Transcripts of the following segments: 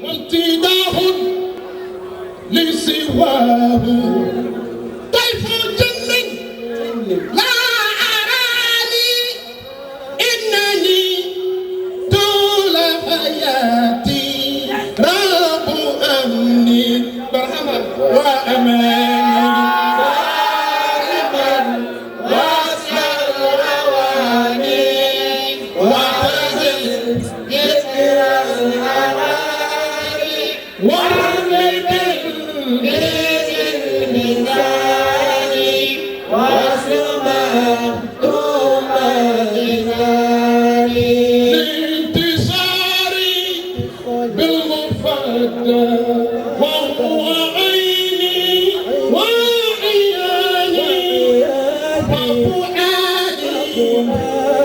وامتداح لسواه طيف جن لا أراني إنني طول حياتي رب أمني برحمة وأماني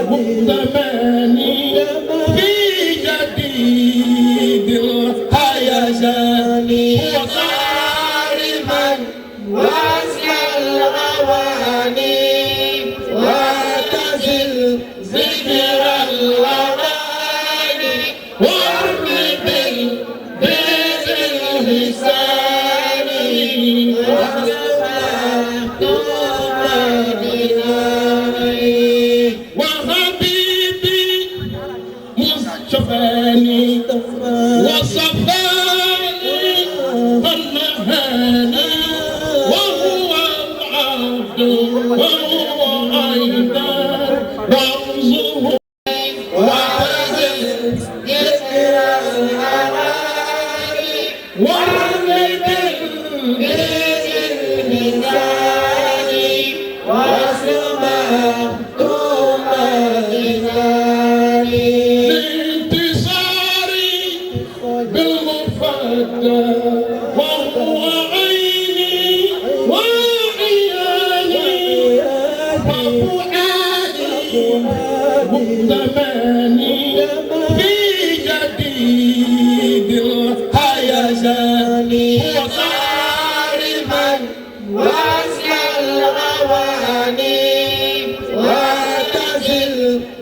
مقتماني في جديد الهيجان وصارما واسع الغواني وتزل ذكر الأغاني وارمي بالبيت اللسان شفاني وصفاني فنهاني وهو العبد وهو أيضا رمزه وعزل ذكر الأغاني وارمي بالبيت الميزان واسمع ثم وهو عيني وعياني وفؤادي مقتماني في جديد الهيجان وصارما واسع الغواني وتزل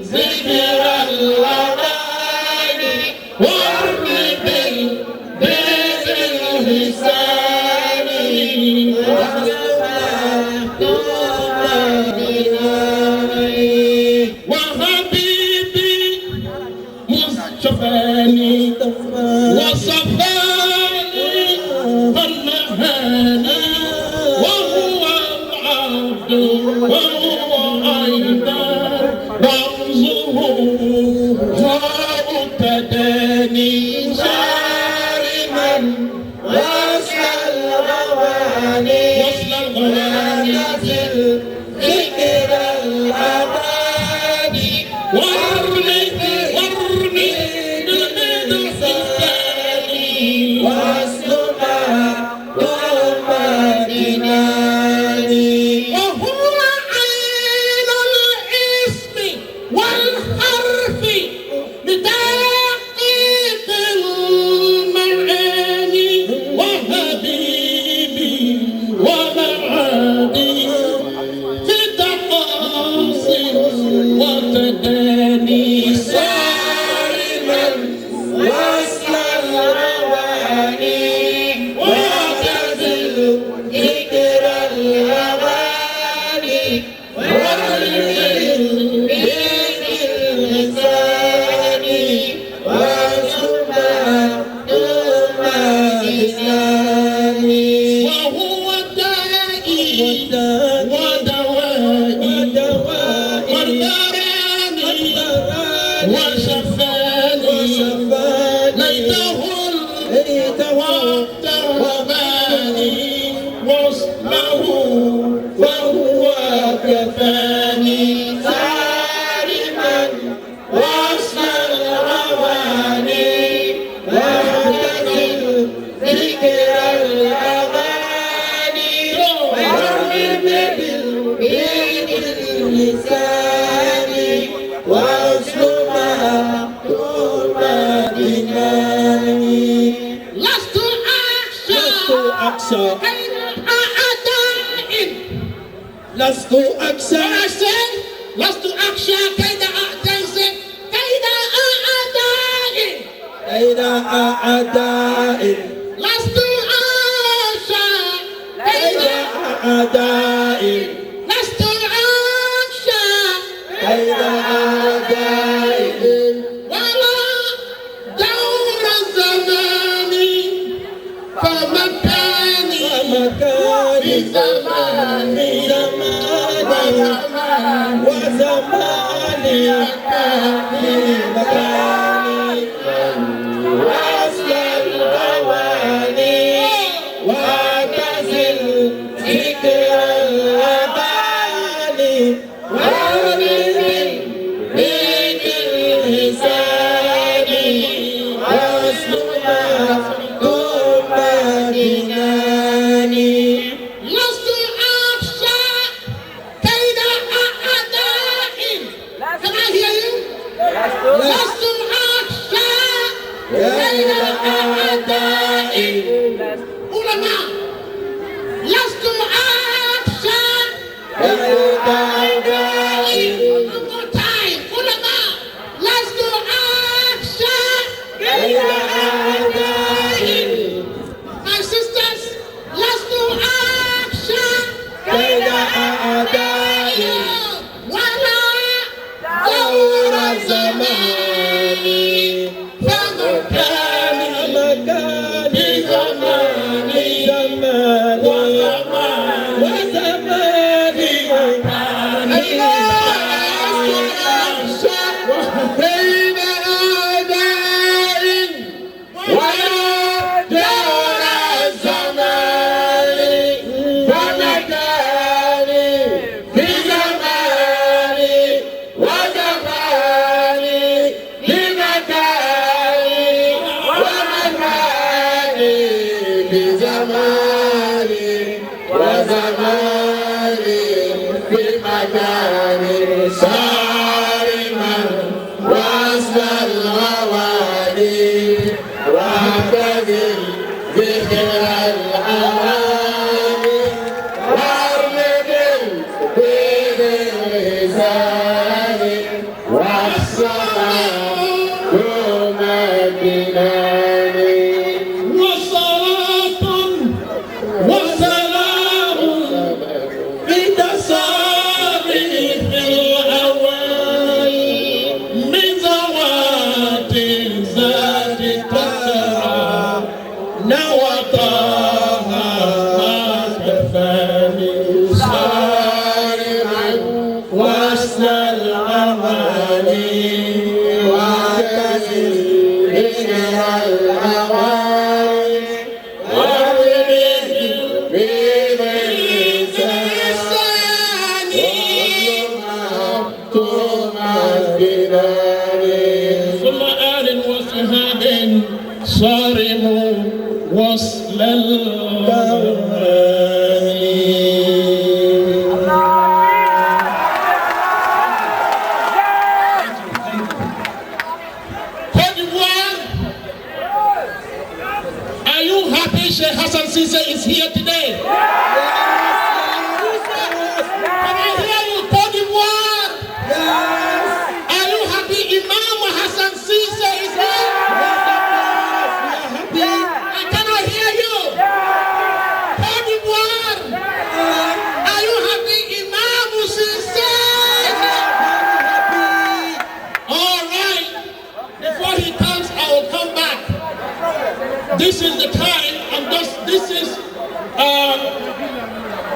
ذكر الأغاني وارمي لساني وحبيبي مصطفاني وصفاني فنهاني وهو العبد وهو أيضا رمزه وابتداني وصل الغواني ونزل ذكر الأغاني وارمي بالبيت الثاني واسمع ثم دناني وهو عين الاسم والحرف لتحقيق المعاني وحبيبي ومعادي في تقاصي وتداني صارما وصل الرواني وتزل ذكر الأغاني وارمي باللسان واسمع ثم لساني وهو دائي ودوائي ودراني وشفاني ليته وقت وباني وصله فهو كفاني صارما وصل الرواني واعتزل ذكر الأغاني وارمي بالبيت اللسان واسلمها طول دماني لست أخشى كيد أعداء لست أخشى كيد أعداء أعداء لست أخشى كيد أعداء لست أخشى كيد أعداء ولا دور الزمان فمكاني زماني وزماني مكاني وأصل الغواني واعتزل ذكر الأغاني وأنزل بيت الحساب وأصل مكتوب جناني لست أخشى كيد أعداء. Can I hear you? لست أخشى كيد أعداء. علماء لست أخشى كيد أعداء. One more time. علماء لست أخشى كيد أعداء. My sisters لست أخشى كيد أعداء ولا دور الزمان فمكاني زماني وزماني بين أعداء ولا دور الزمان فمكاني في زماني وزماني لمكاني ومكاني في زماني وزماني في مكاني صارما وصل الغواني واعتزل ذكر الأواني وارمد بين اللسان والسماء كوم الجنان وصلاة وسلام بتصاريف الأوائل من ذوات ذات تسرى نوطاها ما كفاني صارما وصل الأواني واعتزل ذكر الأواني وارمد بين اللسان ثم الجنان ثم آل وصحاب صارموا وصل Côte d'Ivoire, are you happy Sheikh Hassan Sise is here today? Can I hear you, Côte d'Ivoire? Are you happy Imam Hassan Sise is here? I cannot hear you. Côte d'Ivoire, are you happy Imam Sise? All right. Before he comes, I will come back. This is the time, and this is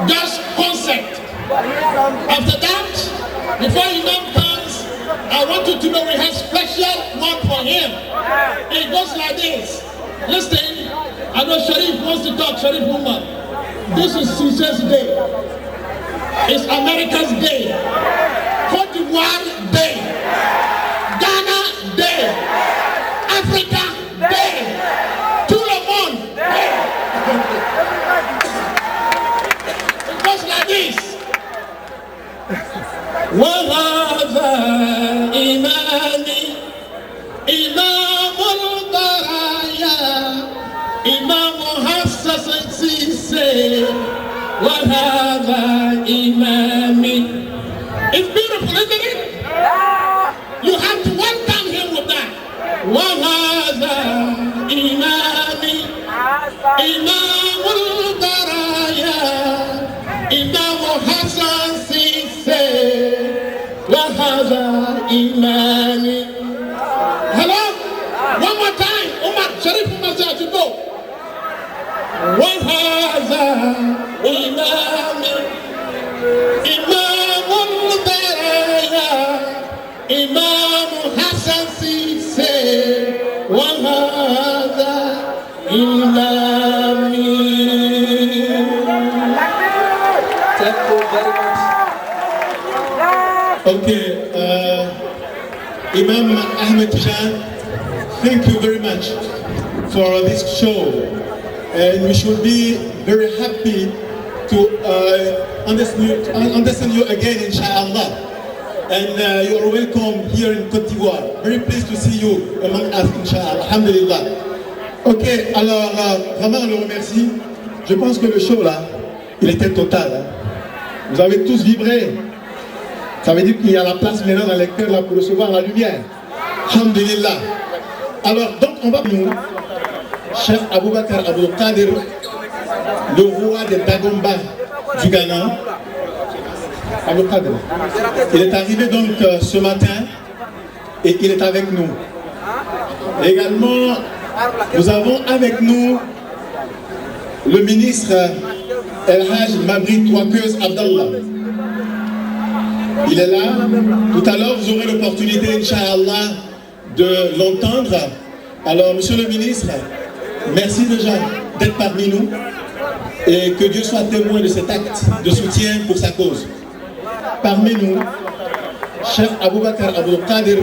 just concept. After that, before Imam comes, I want you to know we have special one for him. It goes like this. Listen, I know Sharif wants to talk, Sharif Umar. This is Sise's day. It's America's day. Côte d'Ivoire day. Ghana day. Africa day. Tout le monde day. It goes like this. وهذا إمامي إمام البرايا إمام حسن سيسي وهذا إمامي. It's beautiful, isn't it? You have to welcome him with that. وهذا إيماني. Hello? One more time. Umar, Sharif Umar said to go. وهذا إمامي إمام البرايا إمام حسن سيسي وهذا إمامي. Thank you very much. Okay, Imam Ahmed Khan, thank you very much for this show. And we should be very happy to understand you again, inshallah. And you are welcome here in Côte d'Ivoire. Very pleased to see you among us, inshallah. Alhamdulillah. Ok, alors vraiment on le remercie. Je pense que le show là, il était total. Hein. Vous avez tous vibré. Ça veut dire qu'il y a la place maintenant dans les cœurs là pour recevoir la lumière. Alhamdulillah. Alors donc on va nous. Cheikh Aboubakar Abdul Qadir, le roi des Dagomba du Ghana. Abdul Qadir. Il est arrivé donc ce matin et il est avec nous. Également, nous avons avec nous le ministre El Haj Mabri Touakeuz Abdallah. Il est là. Tout à l'heure, vous aurez l'opportunité, Inch'Allah, de l'entendre. Alors, monsieur le ministre, merci déjà d'être parmi nous et que Dieu soit témoin de cet acte de soutien pour sa cause. Parmi nous, Cheikh Aboubakar Abdul Qadir,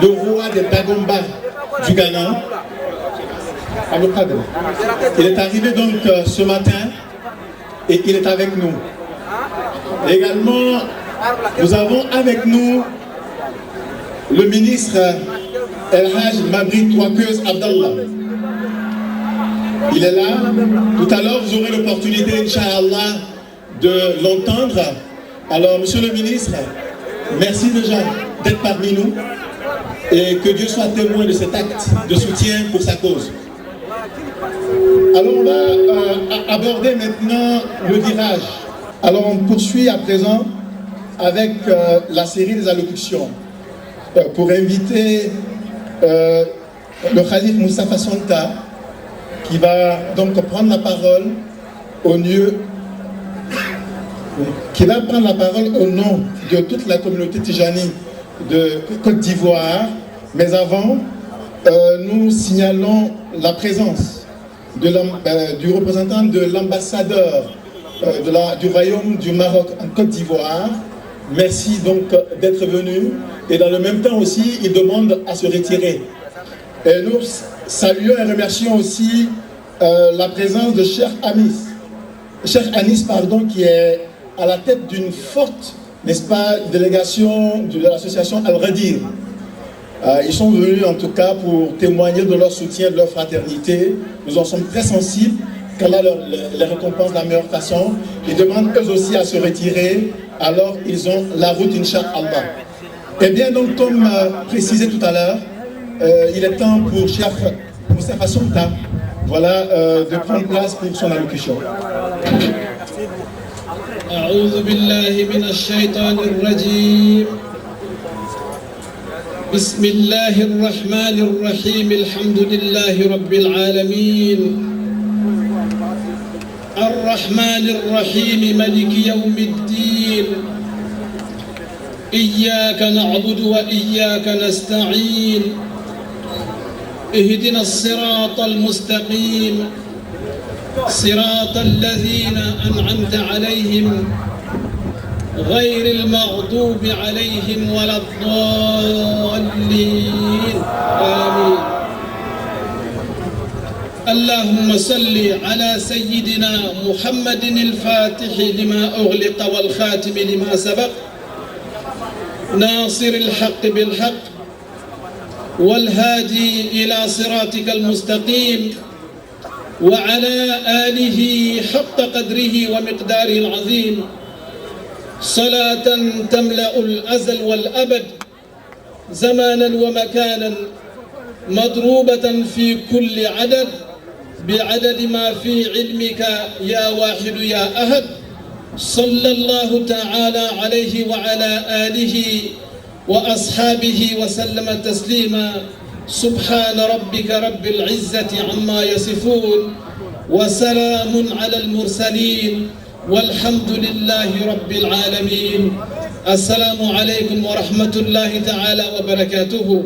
le roi des Dagomba du Ghana. Abdul Qadir. Il est arrivé donc ce matin et il est avec nous. Également, nous avons avec nous le ministre El Haj Mabri Touakeuz Abdallah. Il est là. Tout à l'heure, vous aurez l'opportunité, Inch'Allah, de l'entendre. Alors, monsieur le ministre, merci déjà d'être parmi nous et que Dieu soit témoin de cet acte de soutien pour sa cause. Alors, on va aborder maintenant le virage. Alors, on poursuit à présent avec la série des allocutions pour inviter le Khalif Moustapha Sonta, qui va donc prendre la parole au nom de toute la communauté Tijani de Côte d'Ivoire. Mais avant, nous signalons la présence du représentant de l'ambassadeur du Royaume du Maroc en Côte d'Ivoire. Merci donc d'être venu. Et dans le même temps aussi, il demande à se retirer. Et nous saluons et remercions aussi la présence de Cheikh Anis, qui est à la tête d'une forte, n'est-ce pas, délégation de l'association Al-Radir. Ils sont venus en tout cas pour témoigner de leur soutien, de leur fraternité. Nous en sommes très sensibles, qu'Allah les récompense de la meilleure façon. Ils demandent eux aussi à se retirer, alors ils ont la route, Inch'Allah. Et bien donc, comme précisé tout à l'heure, il est temps pour Cheikh Moustapha Sonta, voilà, de prendre place pour son allocution. أعوذ بالله من الشيطان الرجيم. بسم الله الرحمن الرحيم. الحمد لله رب العالمين الرحمن الرحيم ملك يوم الدين. إياك نعبد وإياك نستعين. اهدنا الصراط المستقيم صراط الذين أنعمت عليهم غير المغضوب عليهم ولا الضالين آمين. اللهم صل على سيدنا محمد الفاتح لما أغلق والخاتم لما سبق ناصر الحق بالحق والهادي إلى صراطك المستقيم وعلى آله حق قدره ومقداره العظيم صلاة تملأ الأزل والأبد زمانا ومكانا مضروبة في كل عدد بعدد ما في علمك يا واحد يا أحد. صلى الله تعالى عليه وعلى آله وأصحابه وسلم تسليما سبحان ربك رب العزة عما يصفون وسلام على المرسلين والحمد لله رب العالمين. السلام عليكم ورحمة الله تعالى وبركاته.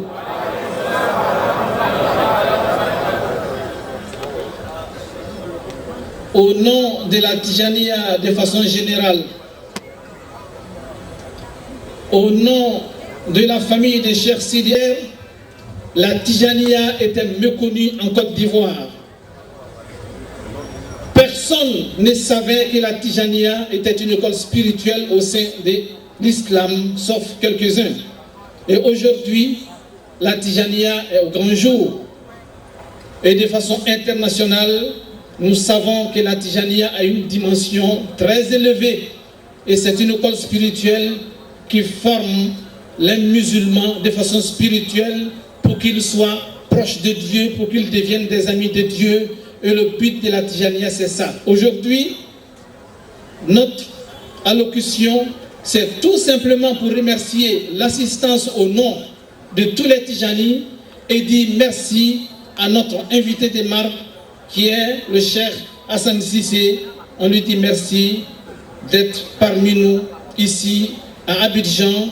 Au nom de la Tijaniya de façon générale, au nom de la famille de Cheikh Sidi, la Tijaniya était méconnue en Côte d'Ivoire. Personne ne savait que la Tijaniya était une école spirituelle au sein de l'islam, sauf quelques-uns. Et aujourd'hui, la Tijaniya est au grand jour. Et de façon internationale, nous savons que la Tijaniya a une dimension très élevée. Et c'est une école spirituelle qui forme les musulmans de façon spirituelle pour qu'ils soient proches de Dieu, pour qu'ils deviennent des amis de Dieu. Et le but de la Tijaniya, c'est ça. Aujourd'hui, notre allocution, c'est tout simplement pour remercier l'assistance au nom de tous les Tijanis et dire merci à notre invité de marque qui est le Cheikh Hassan Cissé. On lui dit merci d'être parmi nous ici à Abidjan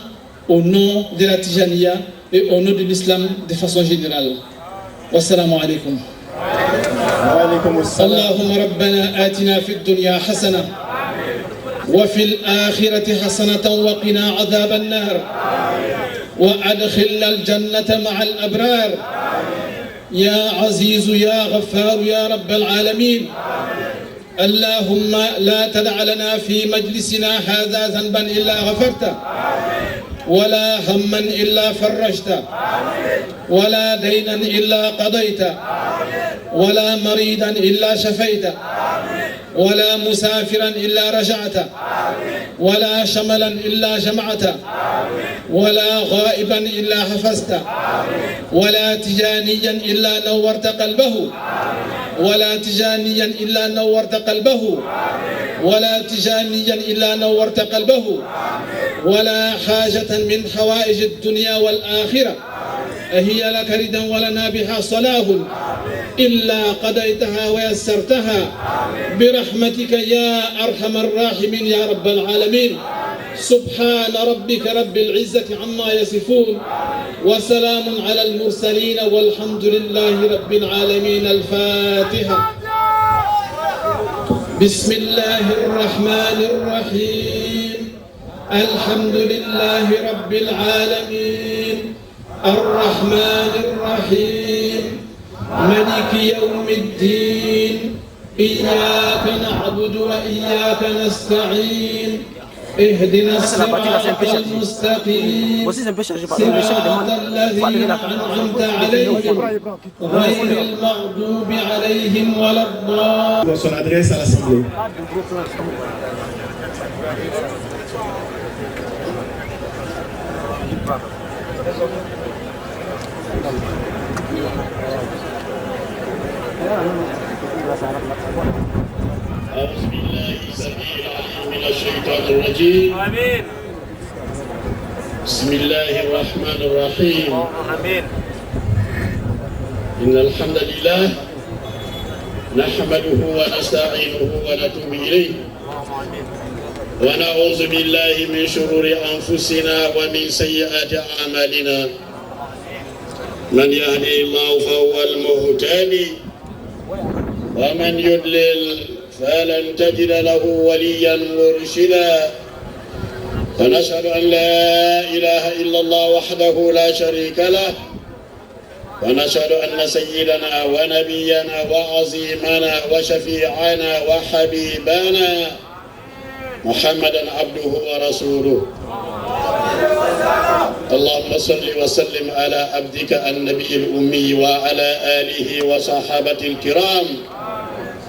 au nom de la Tijaniya et au nom de l'islam de façon générale. Wassalamu alaikum. اللهم ربنا آتنا في الدنيا حسنة وفي الآخرة حسنة وقنا عذاب النار وأدخلنا الجنة مع الأبرار يا عزيز يا غفار يا رب العالمين. اللهم لا تدع لنا في مجلسنا هذا ذنبا إلا غفرته ولا هما إلا فرجته ولا دينا إلا قضيته ولا مريضا إلا شفيته ولا مسافرا إلا رجعته ولا شملا إلا جمعته ولا غائبا إلا حفظته ولا تجانيا إلا نورت قلبه ولا تجانيا إلا نورت قلبه ولا تجانيا إلا نورت قلبه ولا حاجة من حوائج الدنيا والآخرة هي لك ردا ولنا بها صلاح إلا قضيتها ويسرتها برحمتك يا أرحم الراحمين يا رب العالمين. سبحان ربك رب العزة عما يصفون وسلام على المرسلين والحمد لله رب العالمين. الفاتحة. بسم الله الرحمن الرحيم. الحمد لله رب العالمين الرحمن الرحيم ملك يوم الدين إياك نعبد وإياك نستعين اهدنا الصراط المستقيم صراط الذين أنعمت عليهم غير المغضوب عليهم ولا الضالين. Dans son adresse à l'Assemblée. أعوذ بالله السميع العليم من الشيطان الرجيم. آمين. بسم الله الرحمن الرحيم. آمين. إن الحمد لله نحمده ونستعينه ونتوب إليه ونعوذ بالله من شرور أنفسنا ومن سيئات أعمالنا. من يهدي الله فهو المهتدي ومن يضلل فلن تجد له وليا مرشدا. ونشهد أن لا إله إلا الله وحده لا شريك له ونشهد أن سيدنا ونبينا وعظيمنا وشفيعنا وحبيبنا محمدا عبده ورسوله. اللهم صل وسلم على عبدك النبي الأمي وعلى آله وصحابة الكرام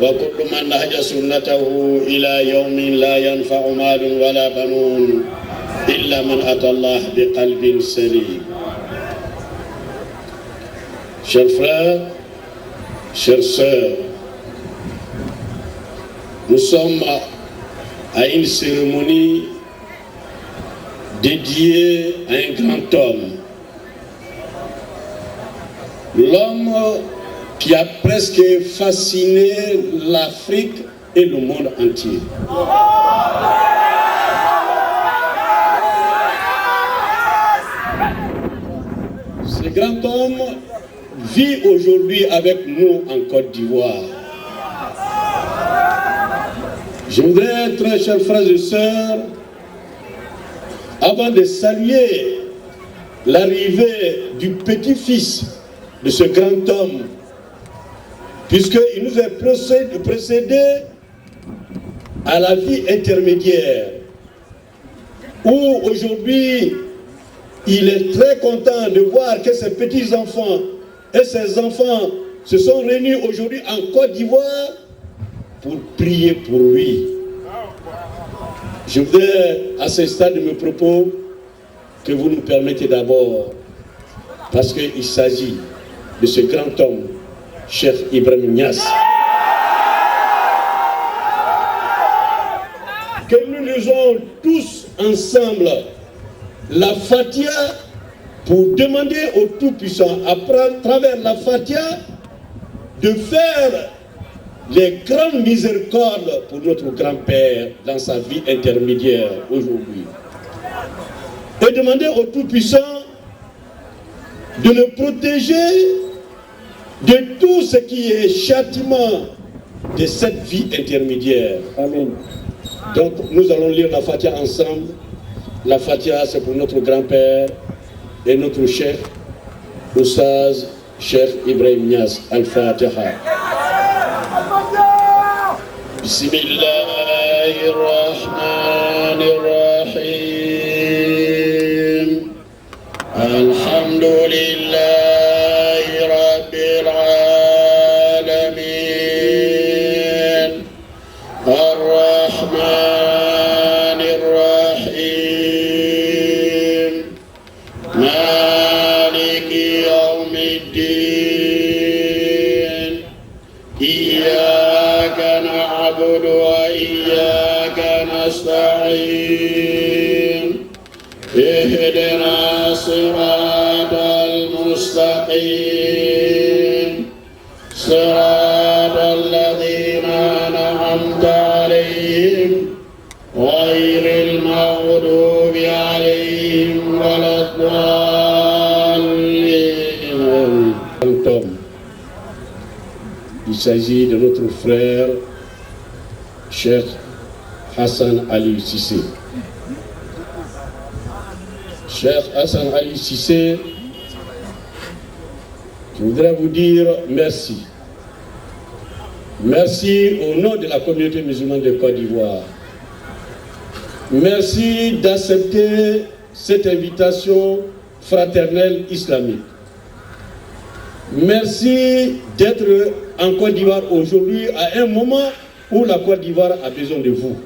وكل من نهج سنته إلى يوم لا ينفع مال ولا بنون إلا من أتى الله بقلب سليم. Chers frères, chères sœurs, nous sommes à une cérémonie dédié à un grand homme. L'homme qui a presque fasciné l'Afrique et le monde entier. Ce grand homme vit aujourd'hui avec nous en Côte d'Ivoire. Je voudrais, très chers frères et sœurs, avant de saluer l'arrivée du petit-fils de ce grand homme, puisqu'il nous est précédé à la vie intermédiaire, où aujourd'hui il est très content de voir que ses petits-enfants et ses enfants se sont réunis aujourd'hui en Côte d'Ivoire pour prier pour lui. Je voudrais, à ce stade de mes propos, que vous nous permettez d'abord, parce qu'il s'agit de ce grand homme, Cheikh Ibrahim Niass, que nous lisons tous ensemble la Fatiha pour demander au Tout-Puissant, à travers la Fatiha, de faire les grandes miséricordes pour notre grand-père dans sa vie intermédiaire aujourd'hui. Et demander au Tout-Puissant de le protéger de tout ce qui est châtiment de cette vie intermédiaire. Amen. Donc nous allons lire la Fatiha ensemble. La Fatiha, c'est pour notre grand-père et notre chef, Oustaz Cheikh Ibrahim Niass. Al-Fatiha. Bismillahirrahmanirrahim. Alhamdulillahi Rabbil Alamin. Ar-Rahmanir Rahim. Maliki Yawmiddin. Iyyaka na'budu wa iyyaka nasta'in. Ihdina siratal mustaqim. Siratal ladzina an'amta 'alaihim ghairil maghdubi 'alaihim waladdallin. Il s'agit de notre frère Cheikh Hassan Ali Cissé. Cheikh Hassan Ali Cissé, je voudrais vous dire merci. Merci au nom de la communauté musulmane de Côte d'Ivoire. Merci d'accepter cette invitation fraternelle islamique. Merci d'être en Côte d'Ivoire aujourd'hui à un moment où la Côte d'Ivoire a besoin de vous.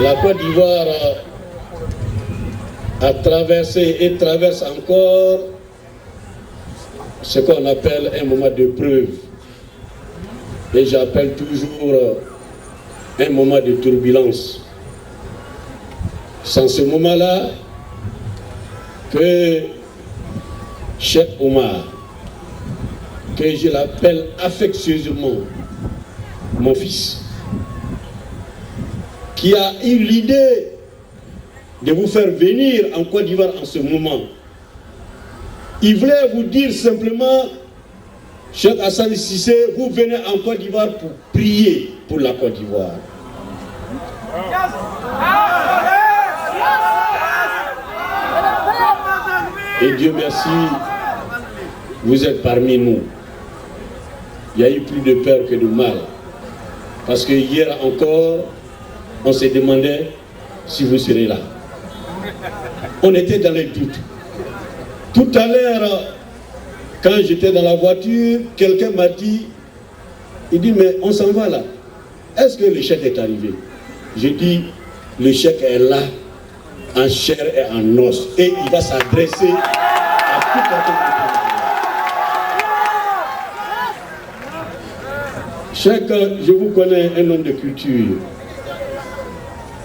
La Côte d'Ivoire a traversé et traverse encore ce qu'on appelle un moment de preuve. Et j'appelle toujours un moment de turbulence. C'est en ce moment-là que Cheikh Omar, que je l'appelle affectueusement mon fils, qui a eu l'idée de vous faire venir en Côte d'Ivoire en ce moment. Il voulait vous dire simplement, Cheikh Hassan Cissé, vous venez en Côte d'Ivoire pour prier pour la Côte d'Ivoire. Et Dieu merci, vous êtes parmi nous. Il y a eu plus de peur que de mal. Parce que hier encore, on se demandait si vous serez là. On était dans les doutes. Tout à l'heure, quand j'étais dans la voiture, quelqu'un m'a dit, il dit, mais on s'en va là. Est-ce que le chèque est arrivé? J'ai dit, le chèque est là, en chair et en os. Et il va s'adresser à toute la communauté. Je vous connais un homme de culture,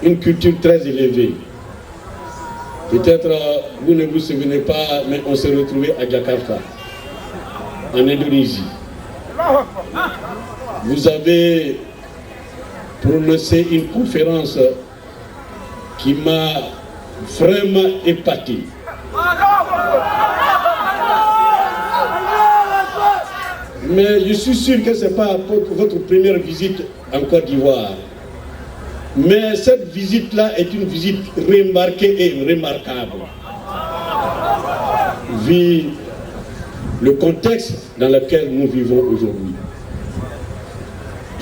une culture très élevée. Peut-être vous ne vous souvenez pas, mais on s'est retrouvé à Jakarta, en Indonésie. Vous avez prononcé une conférence qui m'a vraiment épaté. Mais je suis sûr que ce n'est pas votre première visite en Côte d'Ivoire. Mais cette visite-là est une visite remarquée et remarquable. Vu le contexte dans lequel nous vivons aujourd'hui.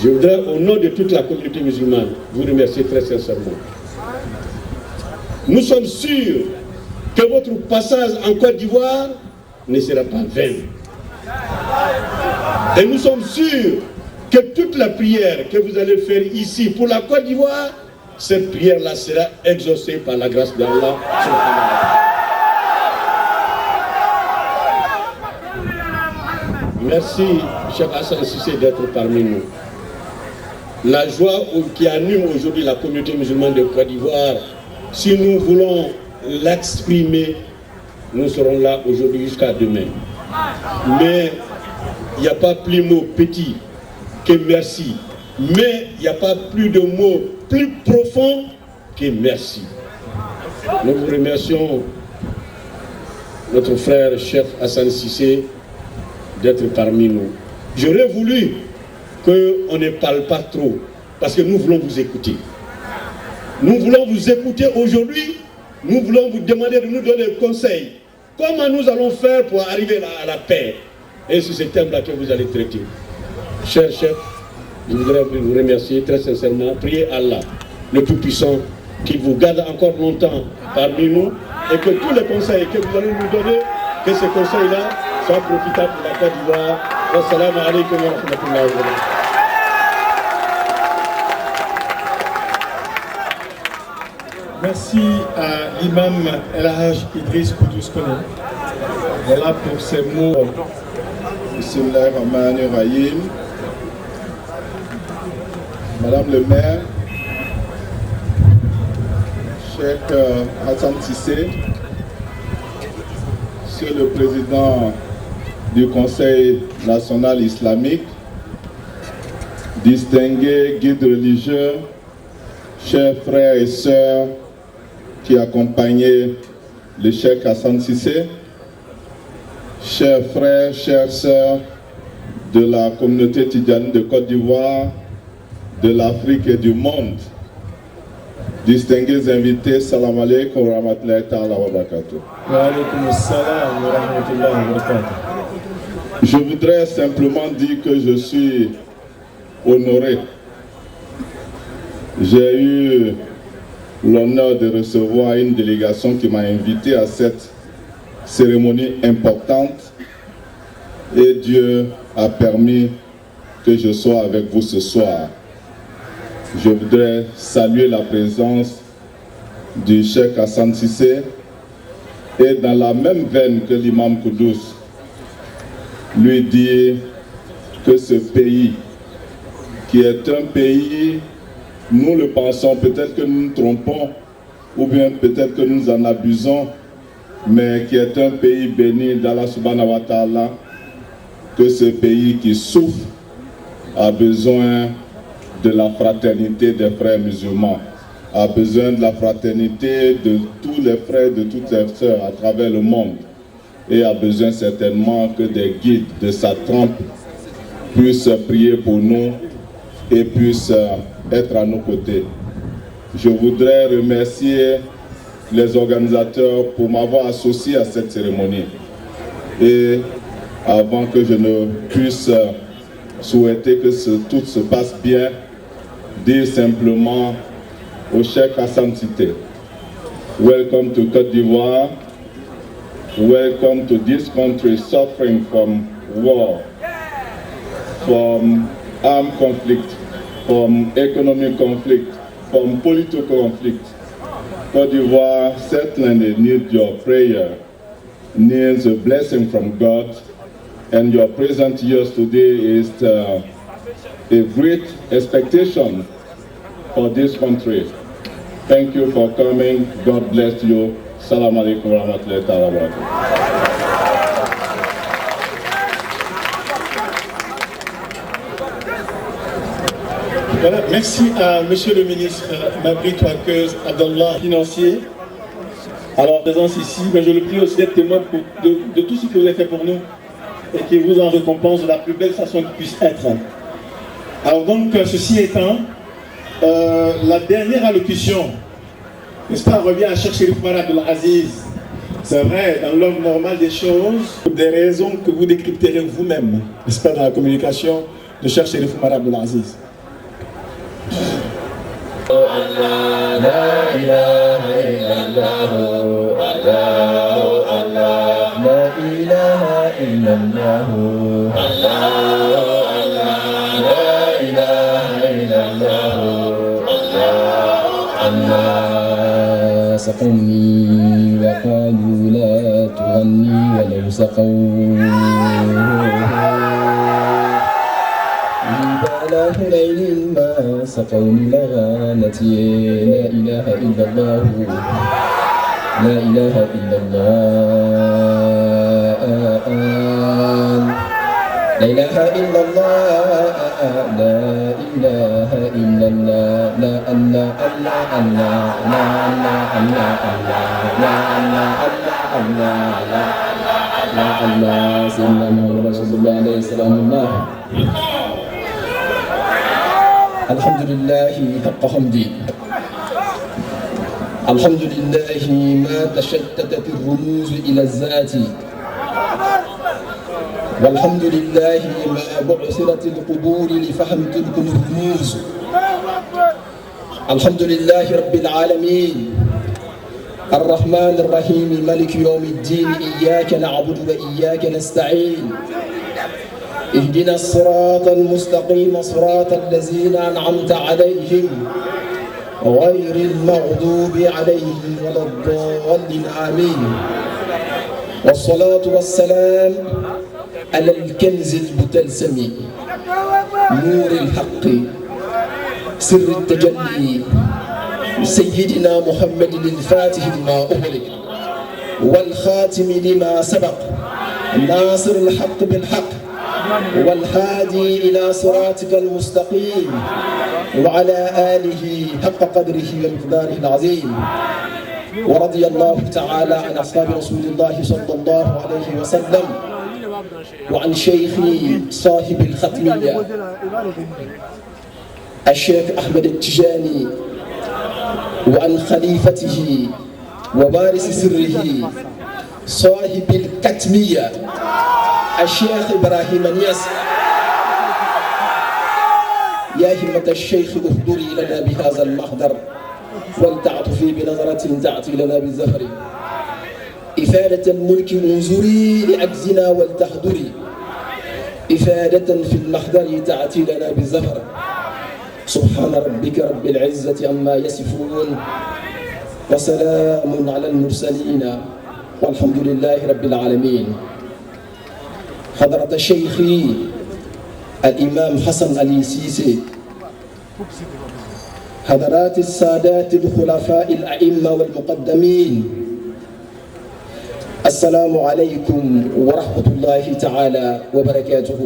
Je voudrais, au nom de toute la communauté musulmane, vous remercier très sincèrement. Nous sommes sûrs que votre passage en Côte d'Ivoire ne sera pas vain. Et nous sommes sûrs que toute la prière que vous allez faire ici pour la Côte d'Ivoire, cette prière-là sera exaucée par la grâce d'Allah. Merci, Cheikh Hassan Cissé, d'être parmi nous. La joie qui anime aujourd'hui la communauté musulmane de Côte d'Ivoire, si nous voulons l'exprimer, nous serons là aujourd'hui jusqu'à demain. Mais il n'y a pas plus mot petit que merci. Mais il n'y a pas plus de mots plus profonds que merci. Nous vous remercions, notre frère chef Hassan Cissé, d'être parmi nous. J'aurais voulu qu'on ne parle pas trop, parce que nous voulons vous écouter. Nous voulons vous écouter aujourd'hui. Nous voulons vous demander de nous donner des conseils. Comment nous allons faire pour arriver à la paix? Et c'est ce thème-là que vous allez traiter. Cher chef, je voudrais vous remercier très sincèrement. Priez Allah, le Tout-Puissant, qu'il vous garde encore longtemps parmi nous et que tous les conseils que vous allez nous donner, que ces conseils-là soient profitables pour la Côte d'Ivoire. Wassalamu alaikum wa rahmatullahi wa barakatuh. Merci à l'imam El Haj Idriss Koudous Koné. Voilà pour ces mots. Bismillahirrahmanirrahim. Madame le maire, Cheikh Hassan Cissé, Monsieur le président du Conseil national islamique, distingués guides religieux, chers frères et sœurs qui accompagnaient le Cheikh Hassan Cissé, chers frères, chères sœurs de la communauté tidjane de Côte d'Ivoire, de l'Afrique et du monde, distingués invités, salam alaikum wa rahmatullahi ta'ala wa barakatuh. Wa alaikum assalam wa rahmatullahi wa barakatuh. Je voudrais simplement dire que je suis honoré. J'ai eu l'honneur de recevoir une délégation qui m'a invité à cette cérémonie importante et Dieu a permis que je sois avec vous ce soir. Je voudrais saluer la présence du Cheikh Hassan Cissé et dans la même veine que l'imam Koudous, lui dire que ce pays, qui est un pays, nous le pensons, peut-être que nous nous trompons, ou bien peut-être que nous en abusons, mais qui est un pays béni d'Allah subhanahu wa ta'ala, que ce pays qui souffre a besoin de la fraternité des frères musulmans, a besoin de la fraternité de tous les frères, de toutes les sœurs à travers le monde, et a besoin certainement que des guides de sa trempe puissent prier pour nous et puissent être à nos côtés. Je voudrais remercier les organisateurs pour m'avoir associé à cette cérémonie. Et avant que je ne puisse souhaiter que tout se passe bien, dire simplement au Cheikh Hassan Cissé, welcome to Côte d'Ivoire, welcome to this country suffering from war, from armed conflict, from economic conflict, from political conflict. Côte d'Ivoire certainly needs your prayer, needs a blessing from God, and your presence here today is a great expectation for this country. Thank you for coming. God bless you. Salam alaikum wa rahmatullahi wa barakatuh. Voilà, merci à Monsieur le ministre Mabri Touakeuz Abdallah, financier. Alors, présence ici, mais je le prie aussi d'être témoin de tout ce que vous avez fait pour nous et qu'il vous en récompense de la plus belle façon qu'il puisse être. Alors donc, ceci étant, la dernière allocution, n'est-ce pas, revient à chercher le Fouad Abdel Aziz. C'est vrai, dans l'ordre normal des choses, des raisons que vous décrypterez vous-même, n'est-ce pas, dans la communication, de chercher le Fouad Abdel Aziz. لا إله إلا الله الله الله لا إله إلا الله الله الله لا إله إلا الله الله الله سقوني وقالوا لا تغني ولو سقوا على هليل ما سقوني لغانتي لا إله إلا الله لا إله إلا الله لا إله إلا الله لا إله إلا الله لا الله الله الله لا الله الله الله لا الله الله الله لا الله سيدنا محمد رسول الله عليه السلام الله. الحمد لله حق حمدي الحمد لله ما تشتتت الرموز إلى الذات والحمد لله ما بعثرت القبور لفهم تلك الرموز الحمد لله رب العالمين الرحمن الرحيم ملك يوم الدين إياك نعبد وإياك نستعين اهدنا الصراط المستقيم صراط الذين أنعمت عليهم غير المغضوب عليهم ولا الضالين آمين والصلاة والسلام على الكنز المتلسم نور الحق سر التجلي سيدنا محمد الفاتح لما أغلق والخاتم لما سبق ناصر الحق بالحق والهادي إلى صراطك المستقيم وعلى آله حق قدره ومقداره العظيم ورضي الله تعالى عن أصحاب رسول الله صلى الله عليه وسلم وعن شيخي صاحب الختمية الشيخ أحمد التجاني وعن خليفته ووارث سره صاحب الكتمية الشيخ إبراهيم نياس. يا همة الشيخ اهدري لنا بهذا المحضر ولتعطفي بنظرة تأتي لنا بالزهر إفادة الملك انظري لعجزنا ولتحضري إفادة في المحضر تأتي لنا بالزهر سبحان ربك رب العزة عما يصفون وسلام على المرسلين والحمد لله رب العالمين. حضرة شيخي الإمام حسن علي سيسي، حضرات السادات الخلفاء الأئمة والمقدمين، السلام عليكم ورحمة الله تعالى وبركاته.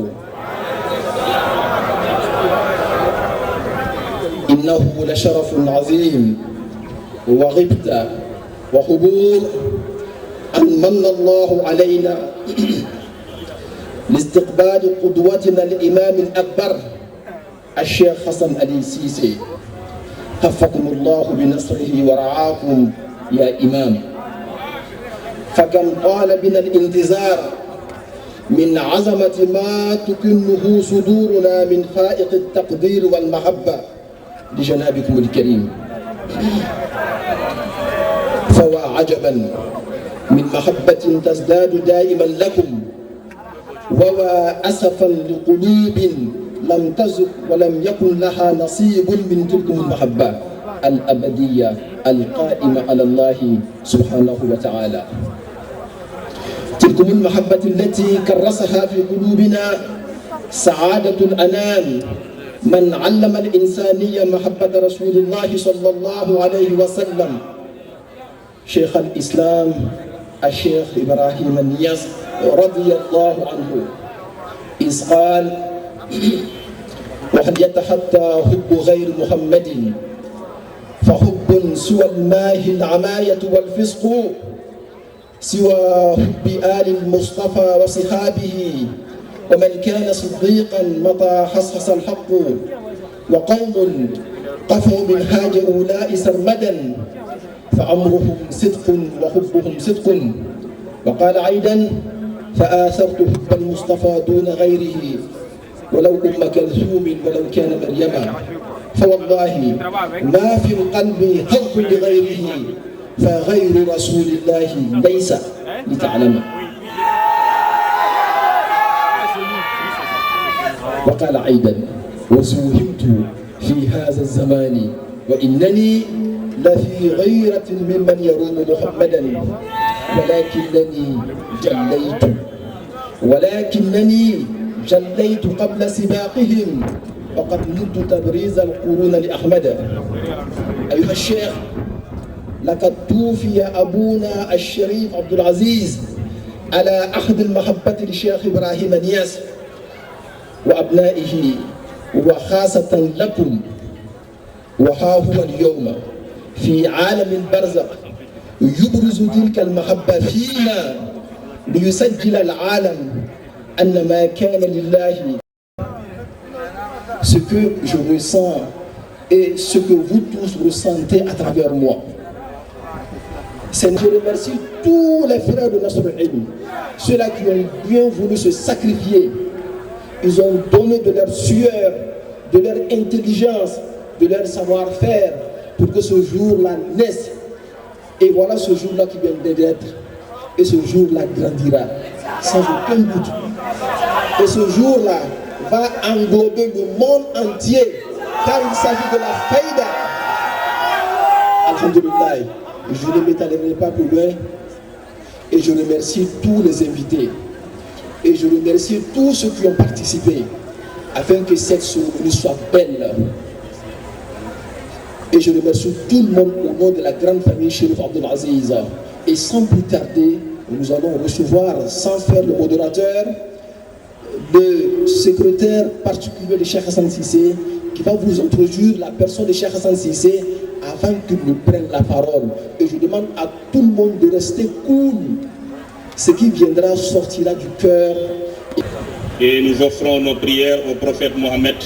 إنه لشرف عظيم وغبطة وحضور أن من الله علينا لاستقبال قدوتنا الإمام الأكبر الشيخ حسن علي سيسي، حفظكم الله بنصره ورعاكم يا إمام. فكم طال بنا الانتظار من عظمة ما تكنه صدورنا من فائق التقدير والمحبة لجنابكم الكريم. فوا عجبا من محبة تزداد دائما لكم، ووا أسفا لقلوب لم تزق ولم يكن لها نصيب من تلك المحبة الأبدية القائمة على الله سبحانه وتعالى. تلكم المحبة التي كرسها في قلوبنا سعادة الأنام من علم الإنسانية محبة رسول الله صلى الله عليه وسلم شيخ الإسلام الشيخ إبراهيم النياس رضي الله عنه، إذ قال: وهل يتحدى حب غير محمد فحب سوى الماء العماية والفسق، سوى حب آل المصطفى وصحابه، ومن كان صديقا متى حصحص الحق، وقوم قفوا منهاج أولاء سرمدا فأمرهم صدق وحبهم صدق. وقال أيضا: فآثرت حب المصطفى دون غيره ولو أم كلثوم ولو كان مريم، فوالله ما في القلب حظ لغيره فغير رسول الله ليس لتعلم. وقال أيضا: وزوهمت في هذا الزمان وإنني لفي غيرة ممن يروم محمدا، ولكنني جليت قبل سباقهم وقد نلت تبريز القرون لأحمد. أيها الشيخ، لقد توفي أبونا الشريف عبد العزيز على أخذ المحبة للشيخ إبراهيم نياس وأبنائه وخاصة لكم، وها هو اليوم في عالم البرزخ يبرز تلك المحبة فينا ليسجل العالم أن ما كان لله. Ce que je ressens et ce que vous tous ressentez à travers moi. Je remercie tous les frères de Nasr al-Ilm, ceux-là qui ont bien voulu se sacrifier. Ils ont donné de leur sueur, de leur intelligence, de leur savoir-faire pour que ce jour-là naisse. Et voilà ce jour-là qui vient d'être. Et ce jour-là grandira, sans aucun doute. Et ce jour-là va englober le monde entier, car il s'agit de la faïda. Alhamdulillah, je ne m'étalerai pas plus loin. Et je remercie tous les invités. Et je remercie tous ceux qui ont participé, afin que cette cérémonie soit belle. Et je remercie tout le monde au nom de la grande famille Chérif Abdul Aziz. Et sans plus tarder, nous allons recevoir, sans faire le modérateur, le secrétaire particulier de Cheikh Hassan Cissé, qui va vous introduire la personne de Cheikh Hassan Cissé avant qu'il ne prenne la parole. Et je demande à tout le monde de rester cool. Ce qui viendra sortira du cœur. Et nous offrons nos prières au prophète Mohammed,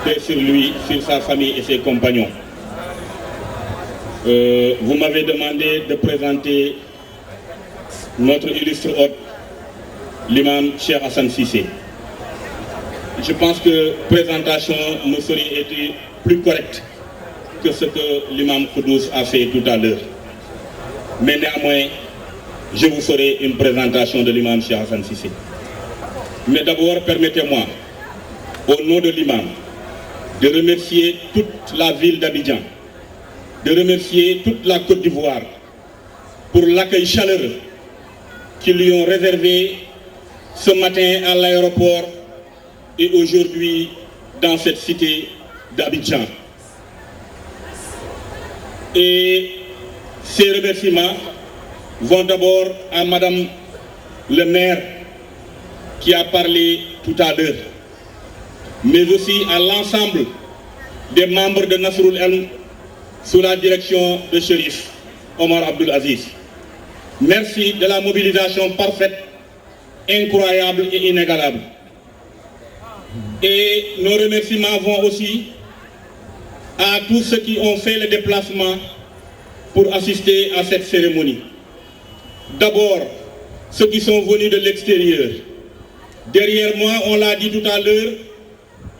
paix sur lui, sur sa famille et ses compagnons. Vous m'avez demandé de présenter notre illustre hôte, l'imam Cheikh Hassan Cissé. Je pense que présentation ne serait été plus correcte que ce que l'imam Khoudous a fait tout à l'heure. Mais néanmoins, je vous ferai une présentation de l'imam Cheikh Hassan Cissé. Mais d'abord, permettez-moi, au nom de l'imam, de remercier toute la ville d'Abidjan, de remercier toute la Côte d'Ivoire pour l'accueil chaleureux qu'ils lui ont réservé ce matin à l'aéroport et aujourd'hui dans cette cité d'Abidjan. Et ces remerciements vont d'abord à Madame le maire qui a parlé tout à l'heure, mais aussi à l'ensemble des membres de Nasr al-Ilm sous la direction de Chérif Omar Abdul Aziz. Merci de la mobilisation parfaite, incroyable et inégalable. Et nos remerciements vont aussi à tous ceux qui ont fait le déplacement pour assister à cette cérémonie. D'abord, ceux qui sont venus de l'extérieur. Derrière moi, on l'a dit tout à l'heure,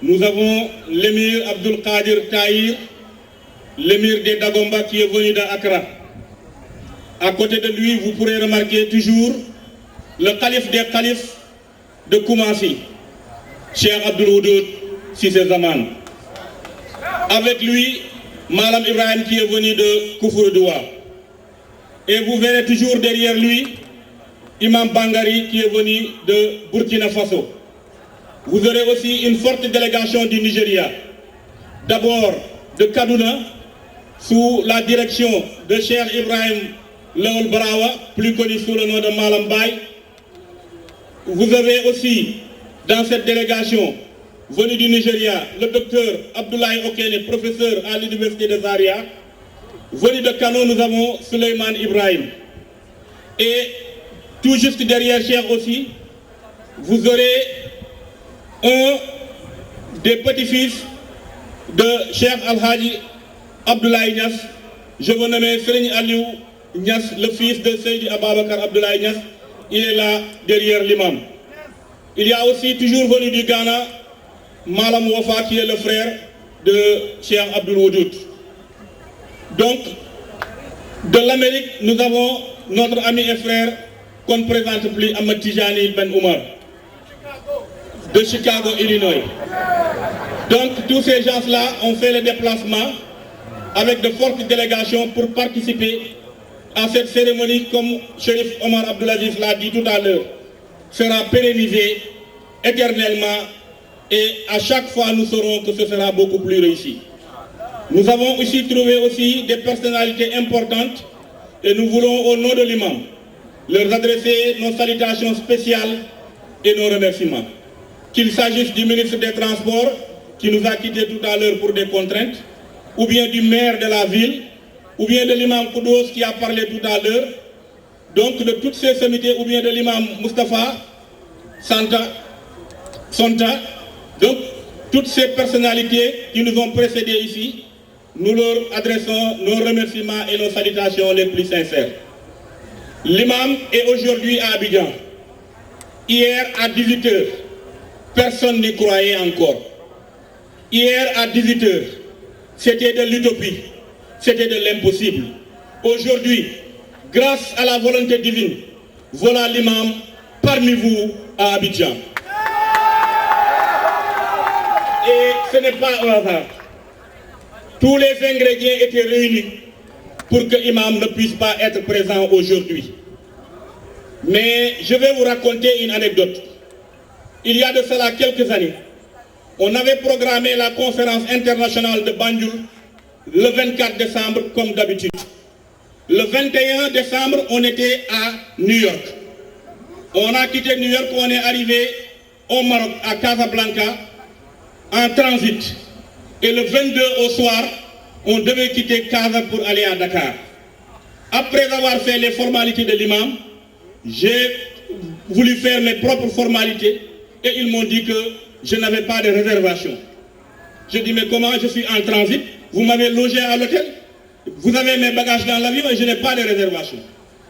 nous avons l'émir Abdul Qadir Tahir, l'émir des Dagomba qui est venu d'Accra. À côté de lui, vous pourrez remarquer toujours le calife des califes de Koumassi, Cheikh Abdul Houdoud Cissé Zaman. Avec lui, Malam Ibrahim qui est venu de Koufouredoua. Et vous verrez toujours derrière lui, Imam Bangari qui est venu de Burkina Faso. vous aurez aussi une forte délégation du Nigeria. D'abord de Kaduna, sous la direction de Cheikh Ibrahim Lawal Barawa, plus connu sous le nom de Malam Baye. Vous avez aussi dans cette délégation venu du Nigeria le docteur Abdoulaye Okene, professeur à l'université de Zaria. Venu de Kano, nous avons Suleiman Ibrahim. Et tout juste derrière Cheikh aussi, vous aurez un des petits-fils de Cheikh Al-Hadi Abdoulaye Niass. Je vous nomme Serigne Aliou Niass, le fils de Seydi Ababakar Abdoulaye Niass. Il est là derrière l'imam. Il y a aussi toujours venu du Ghana Malam Wafa qui est le frère de Cheikh Abdul Woudoud. Donc, de l'Amérique, nous avons notre ami et frère qu'on ne présente plus, Ahmed Tijani Ben Oumar, de Chicago, Illinois. Donc, tous ces gens-là ont fait le déplacement avec de fortes délégations pour participer à cette cérémonie, comme Chérif Omar Abdelaziz l'a dit tout à l'heure, sera pérennisée éternellement et à chaque fois nous saurons que ce sera beaucoup plus réussi. Nous avons aussi trouvé aussi des personnalités importantes et nous voulons au nom de l'imam leur adresser nos salutations spéciales et nos remerciements. Qu'il s'agisse du ministre des Transports qui nous a quittés tout à l'heure pour des contraintes, ou bien du maire de la ville, ou bien de l'imam Koudous qui a parlé tout à l'heure, donc de toutes ces sommités, ou bien de l'imam Mustafa Sonta, donc toutes ces personnalités qui nous ont précédés ici, nous leur adressons nos remerciements et nos salutations les plus sincères. L'imam est aujourd'hui à Abidjan. Hier à 18h, personne n'y croyait encore. Hier à 18h, c'était de l'utopie, c'était de l'impossible. Aujourd'hui, grâce à la volonté divine, voilà l'imam parmi vous à Abidjan. Et ce n'est pas un hasard. Tous les ingrédients étaient réunis pour que l'imam ne puisse pas être présent aujourd'hui. Mais je vais vous raconter une anecdote. Il y a de cela quelques années, on avait programmé la conférence internationale de Banjul le 24 décembre comme d'habitude. Le 21 décembre, on était à New York. On a quitté New York, on est arrivé au Maroc, à Casablanca, en transit. Et le 22 au soir, on devait quitter Casa pour aller à Dakar. Après avoir fait les formalités de l'imam, j'ai voulu faire mes propres formalités et ils m'ont dit que je n'avais pas de réservation. Je dis mais comment, je suis en transit, vous m'avez logé à l'hôtel, vous avez mes bagages dans l'avion et je n'ai pas de réservation.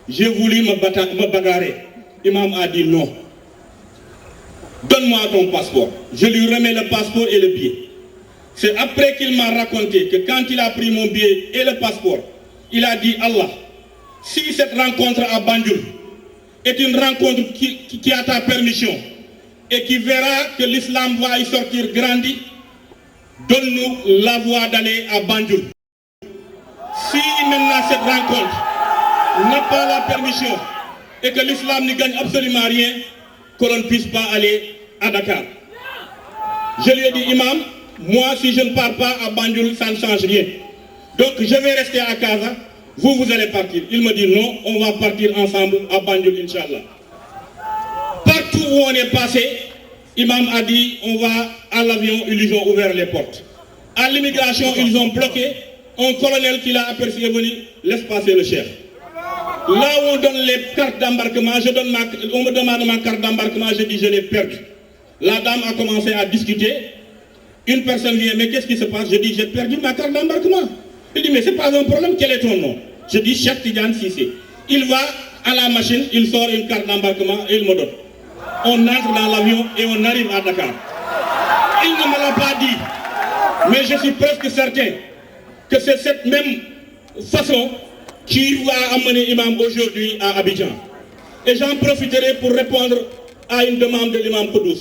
J'ai voulu me bagarrer. L'imam a dit non. Donne-moi ton passeport. Je lui remets le passeport et le billet. C'est après qu'il m'a raconté que quand il a pris mon billet et le passeport, il a dit Allah, si cette rencontre à Banjul est une rencontre qui a ta permission et qui verra que l'islam va y sortir grandi, donne-nous la voie d'aller à Banjul. Si maintenant cette rencontre n'a pas la permission et que l'islam ne gagne absolument rien, que l'on ne puisse pas aller à Dakar. Je lui ai dit, imam, moi si je ne pars pas à Banjul, ça ne change rien. Donc je vais rester à Casa, vous allez partir. Il me dit non, on va partir ensemble à Banjul, Inch'Allah. Partout où on est passé, imam a dit, on va à l'avion, ils lui ont ouvert les portes. À l'immigration, ils ont bloqué. Un colonel qui l'a aperçu est venu, laisse passer le chef. Là où on donne les cartes d'embarquement, on me demande ma carte d'embarquement, je dis je l'ai perdue. La dame a commencé à discuter. Une personne vient, mais qu'est-ce qui se passe? Je dis j'ai perdu ma carte d'embarquement. Il dit mais c'est pas un problème, quel est ton nom? Je dis Cheikh Tidiane Cissé. Il va à la machine, il sort une carte d'embarquement et il me donne. On entre dans l'avion et on arrive à Dakar. Il ne me l'a pas dit, mais je suis presque certain que c'est cette même façon qui va amener l'imam aujourd'hui à Abidjan. Et j'en profiterai pour répondre à une demande de l'imam Koudous.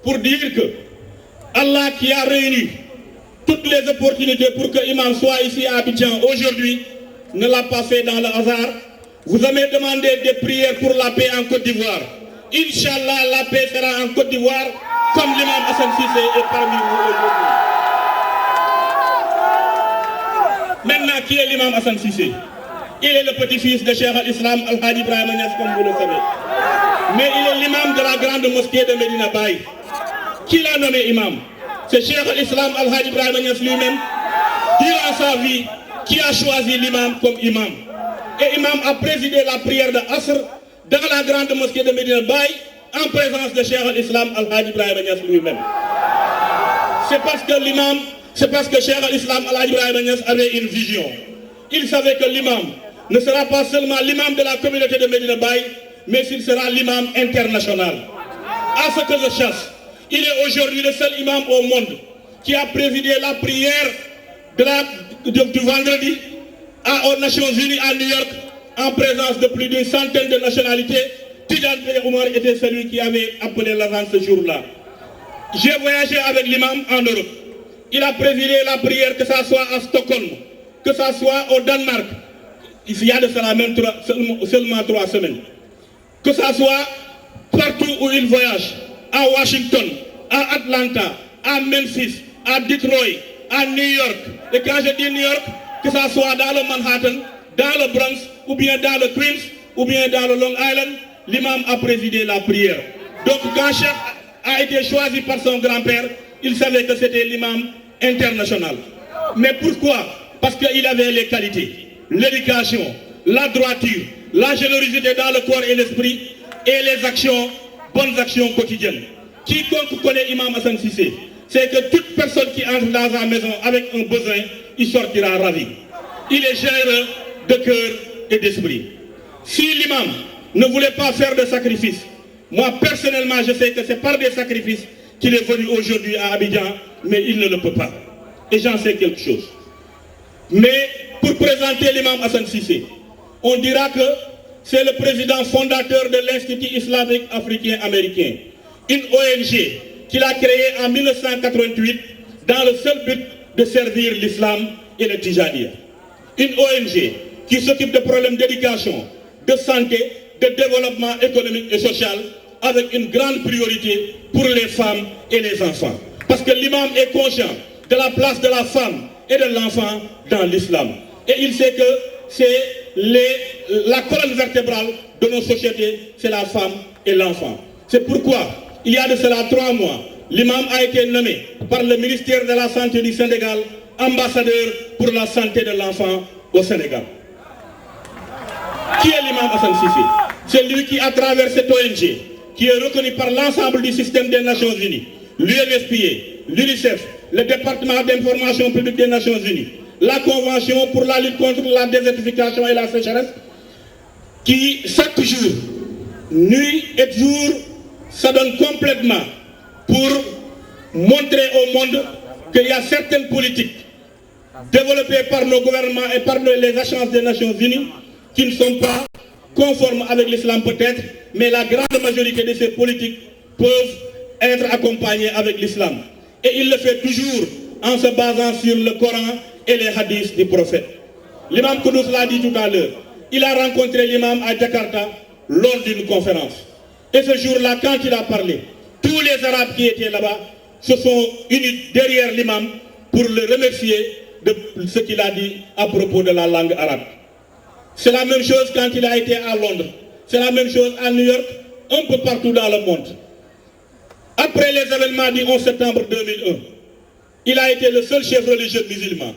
Pour dire que Allah qui a réuni toutes les opportunités pour que l'imam soit ici à Abidjan aujourd'hui, ne l'a pas fait dans le hasard. Vous avez demandé des prières pour la paix en Côte d'Ivoire. Inch'Allah, la paix sera en Côte d'Ivoire comme l'imam Hassan Cissé est parmi vous aujourd'hui. Maintenant, qui est l'imam Hassan Cissé? Il est le petit-fils de Cheikh al-Islam Al-Hadi Ibrahim Niass, comme vous le savez. Mais il est l'imam de la grande mosquée de Medina Baye. Qui l'a nommé imam? C'est Cheikh al-Islam Al-Hadi Ibrahim Niass lui-même, durant sa vie, qui a choisi l'imam comme imam. Et imam a présidé la prière de Asr dans la grande mosquée de Medina Baye, en présence de Cheikh al-Islam Al-Hadi Ibrahim Niass lui-même. C'est parce que Cheikh al-Islam Al-Hadi Ibrahim Niass avait une vision. Il savait que l'imam ne sera pas seulement l'imam de la communauté de Medina Baye, mais il sera l'imam international. À ce que je chasse, il est aujourd'hui le seul imam au monde qui a présidé la prière du vendredi aux Nations Unies à New York, en présence de plus d'une centaine de nationalités. Tidjane Omar était celui qui avait appelé l'avant ce jour-là. J'ai voyagé avec l'imam en Europe. Il a présidé la prière, que ce soit à Stockholm, que ce soit au Danemark, il y a de cela même seulement 3 semaines. Que ce soit partout où il voyage, à Washington, à Atlanta, à Memphis, à Detroit, à New York. Et quand je dis New York, que ce soit dans le Manhattan, dans le Bronx, ou bien dans le Queens, ou bien dans le Long Island, l'imam a présidé la prière. Donc quand Cheikh a été choisi par son grand-père, il savait que c'était l'imam international. Mais pourquoi? Parce qu'il avait les qualités, l'éducation, la droiture, la générosité dans le corps et l'esprit, et les actions, bonnes actions quotidiennes. Quiconque connaît Imam Hassan Cissé, c'est que toute personne qui entre dans sa maison avec un besoin, il sortira ravi. Il est généreux de cœur et d'esprit. Si l'imam ne voulait pas faire de sacrifices, moi personnellement je sais que c'est par des sacrifices qu'il est venu aujourd'hui à Abidjan, mais il ne le peut pas. Et j'en sais quelque chose. Mais pour présenter l'imam Hassan Cissé, on dira que c'est le président fondateur de l'Institut islamique africain américain, une ONG qu'il a créée en 1988 dans le seul but de servir l'islam et le Tijaniya. Une ONG qui s'occupe de problèmes d'éducation, de santé, de développement économique et social, avec une grande priorité pour les femmes et les enfants. Parce que l'imam est conscient de la place de la femme et de l'enfant dans l'islam. Et il sait que c'est la colonne vertébrale de nos sociétés, c'est la femme et l'enfant. C'est pourquoi, il y a de cela 3 mois, l'imam a été nommé par le ministère de la Santé du Sénégal ambassadeur pour la santé de l'enfant au Sénégal. Qui est l'imam Hassan Cissé? C'est lui qui, à travers cette ONG, qui est reconnu par l'ensemble du système des Nations Unies, l'UNFPA, l'UNICEF, le département d'information publique des Nations Unies, la Convention pour la lutte contre la désertification et la sécheresse, qui chaque jour, nuit et jour, s'adonne complètement pour montrer au monde qu'il y a certaines politiques développées par nos gouvernements et par les agences des Nations Unies qui ne sont pas conformes avec l'islam peut-être, mais la grande majorité de ces politiques peuvent être accompagnées avec l'islam. Et il le fait toujours en se basant sur le Coran et les hadiths du prophète. L'imam Koudous l'a dit tout à l'heure, il a rencontré l'imam à Jakarta lors d'une conférence. Et ce jour-là, quand il a parlé, tous les Arabes qui étaient là-bas se sont unis derrière l'imam pour le remercier de ce qu'il a dit à propos de la langue arabe. C'est la même chose quand il a été à Londres. C'est la même chose à New York, un peu partout dans le monde. Après les événements du 11 septembre 2001, il a été le seul chef religieux musulman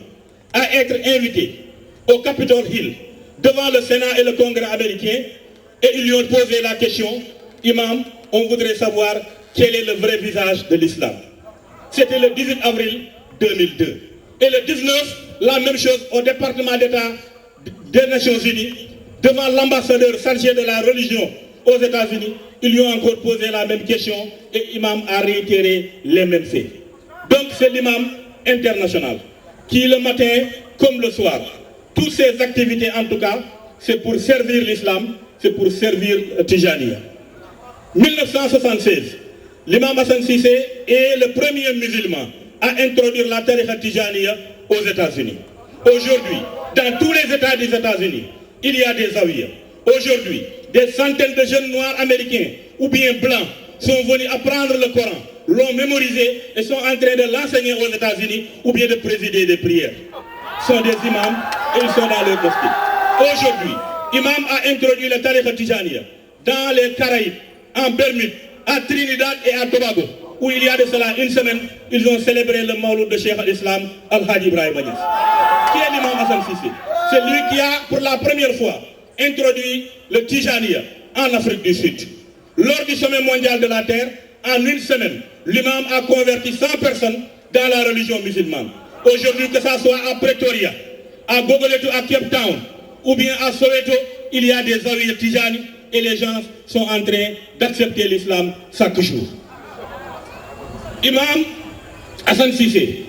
à être invité au Capitol Hill devant le Sénat et le Congrès américain, et ils lui ont posé la question, Imam, on voudrait savoir quel est le vrai visage de l'islam. C'était le 18 avril 2002. Et le 19, la même chose au département d'État des Nations Unies, devant l'ambassadeur chargé de la religion aux États-Unis, ils lui ont encore posé la même question et l'imam a réitéré les mêmes faits. Donc c'est l'imam international qui le matin comme le soir, toutes ses activités en tout cas, c'est pour servir l'islam, c'est pour servir Tijaniya. 1976, l'imam Hassan Cissé est le premier musulman à introduire la tariqa Tijaniya aux États-Unis. Aujourd'hui, dans tous les États des États-Unis, il y a des zawiyas. Aujourd'hui, des centaines de jeunes noirs américains ou bien blancs sont venus apprendre le Coran, l'ont mémorisé et sont en train de l'enseigner aux États-Unis ou bien de présider des prières. Ce sont des imams et ils sont dans leur mosquée. Aujourd'hui, Imam a introduit le Tariqa Tijaniya dans les Caraïbes, en Bermude, à Trinidad et à Tobago, où il y a de cela une semaine, ils ont célébré le Mawlud de Cheikh al-Islam Al-Hadi Ibrahim Niass. Qui est l'imam Hassan Cissé? C'est lui qui a, pour la première fois, introduit le Tijaniya en Afrique du Sud. Lors du sommet mondial de la Terre, en une semaine, l'imam a converti 100 personnes dans la religion musulmane. Aujourd'hui, que ça soit à Pretoria, à Gogoleto, à Cape Town, ou bien à Soweto, il y a des Zawiya Tijani et les gens sont en train d'accepter l'islam chaque jour. Imam Hassan Cissé,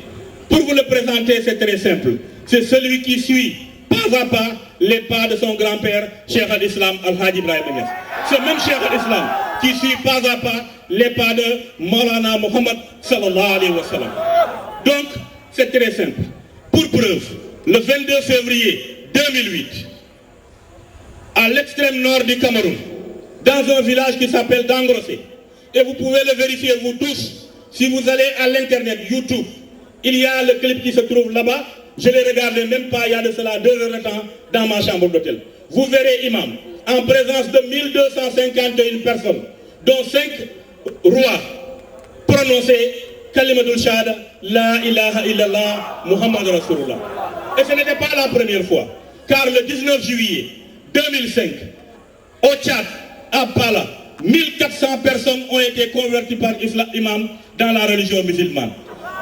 pour vous le présenter, c'est très simple. C'est celui qui suit pas à pas les pas de son grand-père, Cheikh al-Islam Al-Hadi Ibrahim Niass. C'est même Cheikh al-Islam qui suit pas à pas les pas de Maulana Muhammad sallallahu alayhi wa sallam. Donc, c'est très simple. Pour preuve, le 22 février 2008, à l'extrême nord du Cameroun, dans un village qui s'appelle Dangrosé, et vous pouvez le vérifier vous tous, si vous allez à l'internet, YouTube, il y a le clip qui se trouve là-bas, je l'ai regardé même pas il y a de cela 2 heures de temps dans ma chambre d'hôtel. Vous verrez Imam, en présence de 1251 personnes, dont 5 rois, prononcer Kalimatul Shahada, La ilaha illallah, Muhammad Rasulullah. Et ce n'était pas la première fois, car le 19 juillet 2005, au Tchad, à Pala, 1400 personnes ont été converties par Imam dans la religion musulmane.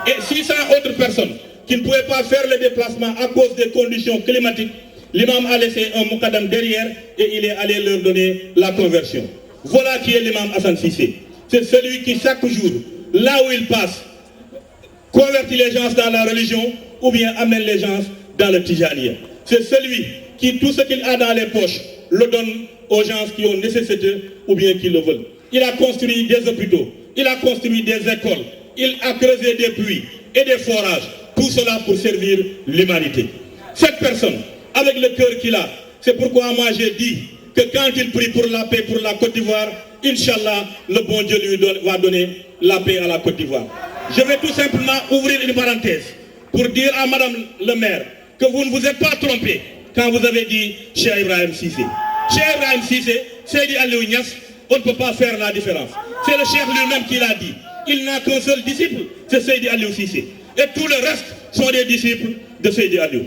Et 600 autres personnes qui ne pouvaient pas faire le déplacement à cause des conditions climatiques, l'imam a laissé un moukadam derrière et il est allé leur donner la conversion. Voilà qui est l'imam Hassan Cissé. C'est celui qui chaque jour, là où il passe, convertit les gens dans la religion ou bien amène les gens dans le Tijaniya. C'est celui qui, tout ce qu'il a dans les poches, le donne aux gens qui ont nécessité ou bien qui le veulent. Il a construit des hôpitaux, il a construit des écoles, il a creusé des puits et des forages. Tout cela pour servir l'humanité. Cette personne, avec le cœur qu'il a, c'est pourquoi moi j'ai dit que quand il prie pour la paix pour la Côte d'Ivoire, Inch'Allah, le bon Dieu lui va donner la paix à la Côte d'Ivoire. Je vais tout simplement ouvrir une parenthèse pour dire à Madame le maire que vous ne vous êtes pas trompé quand vous avez dit Cheikh Ibrahim Cissé. Cheikh Ibrahim Cissé, Seydi Aliou Niass, on ne peut pas faire la différence. C'est le Cheikh lui-même qui l'a dit. Il n'a qu'un seul disciple, c'est Seydi Aliou Cissé. Et tout le reste sont des disciples de Seydi Aliou.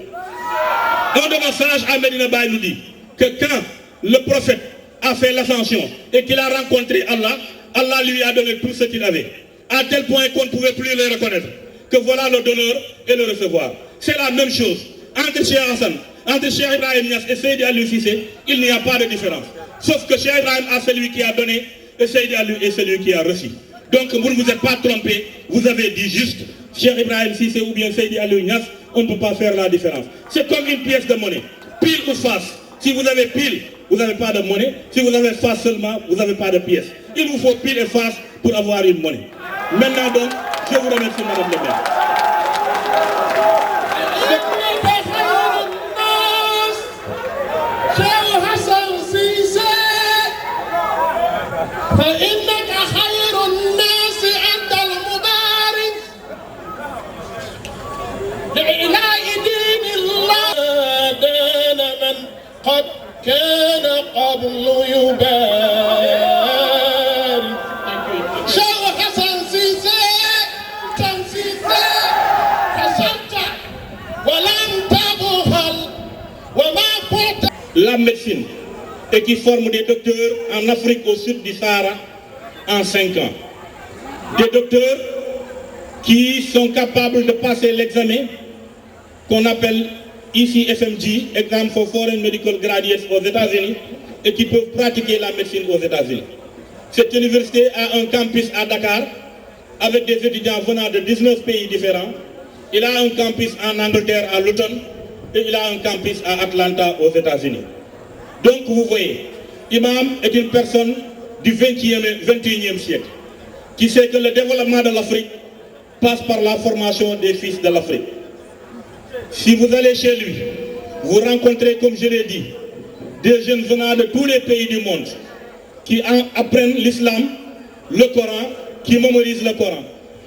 Un de nos sages à Medina Baye nous dit que quand le prophète a fait l'ascension et qu'il a rencontré Allah, Allah lui a donné tout ce qu'il avait. À tel point qu'on ne pouvait plus le reconnaître. Que voilà le donneur et le recevoir. C'est la même chose. Entre Cheikh Hassan, entre Cheikh Ibrahim Niass et Seydi Aliou Cissé, il n'y a pas de différence. Sauf que Cheikh Ibrahim a celui qui a donné et Seydi Aliou est celui qui a reçu. Donc vous ne vous êtes pas trompé, vous avez dit juste Cheikh Ibrahim Cissé ou bien Seydi Aliou Niass, on ne peut pas faire la différence. C'est comme une pièce de monnaie, pile ou face. Si vous avez pile, vous n'avez pas de monnaie. Si vous avez face seulement, vous n'avez pas de pièce. Il vous faut pile et face pour avoir une monnaie. Maintenant donc, je vous remercie Madame le maire. قد كان قبل يبارك شيخ حسن سيسي حسنت ولم تبخل وما كنت. La médecine et qui forme des docteurs en Afrique au sud du Sahara en 5 ans. Des docteurs qui sont capables de passer l'examen qu'on appelle ici FMG, Exam for Foreign Medical Graduates aux États-Unis, et qui peuvent pratiquer la médecine aux États-Unis. Cette université a un campus à Dakar, avec des étudiants venant de 19 pays différents. Il a un campus en Angleterre à Luton, et il a un campus à Atlanta aux États-Unis. Donc vous voyez, Imam est une personne du 21e siècle, qui sait que le développement de l'Afrique passe par la formation des fils de l'Afrique. Si vous allez chez lui, vous rencontrez, comme je l'ai dit, des jeunes venant de tous les pays du monde qui apprennent l'islam, le Coran qui mémorise le Coran.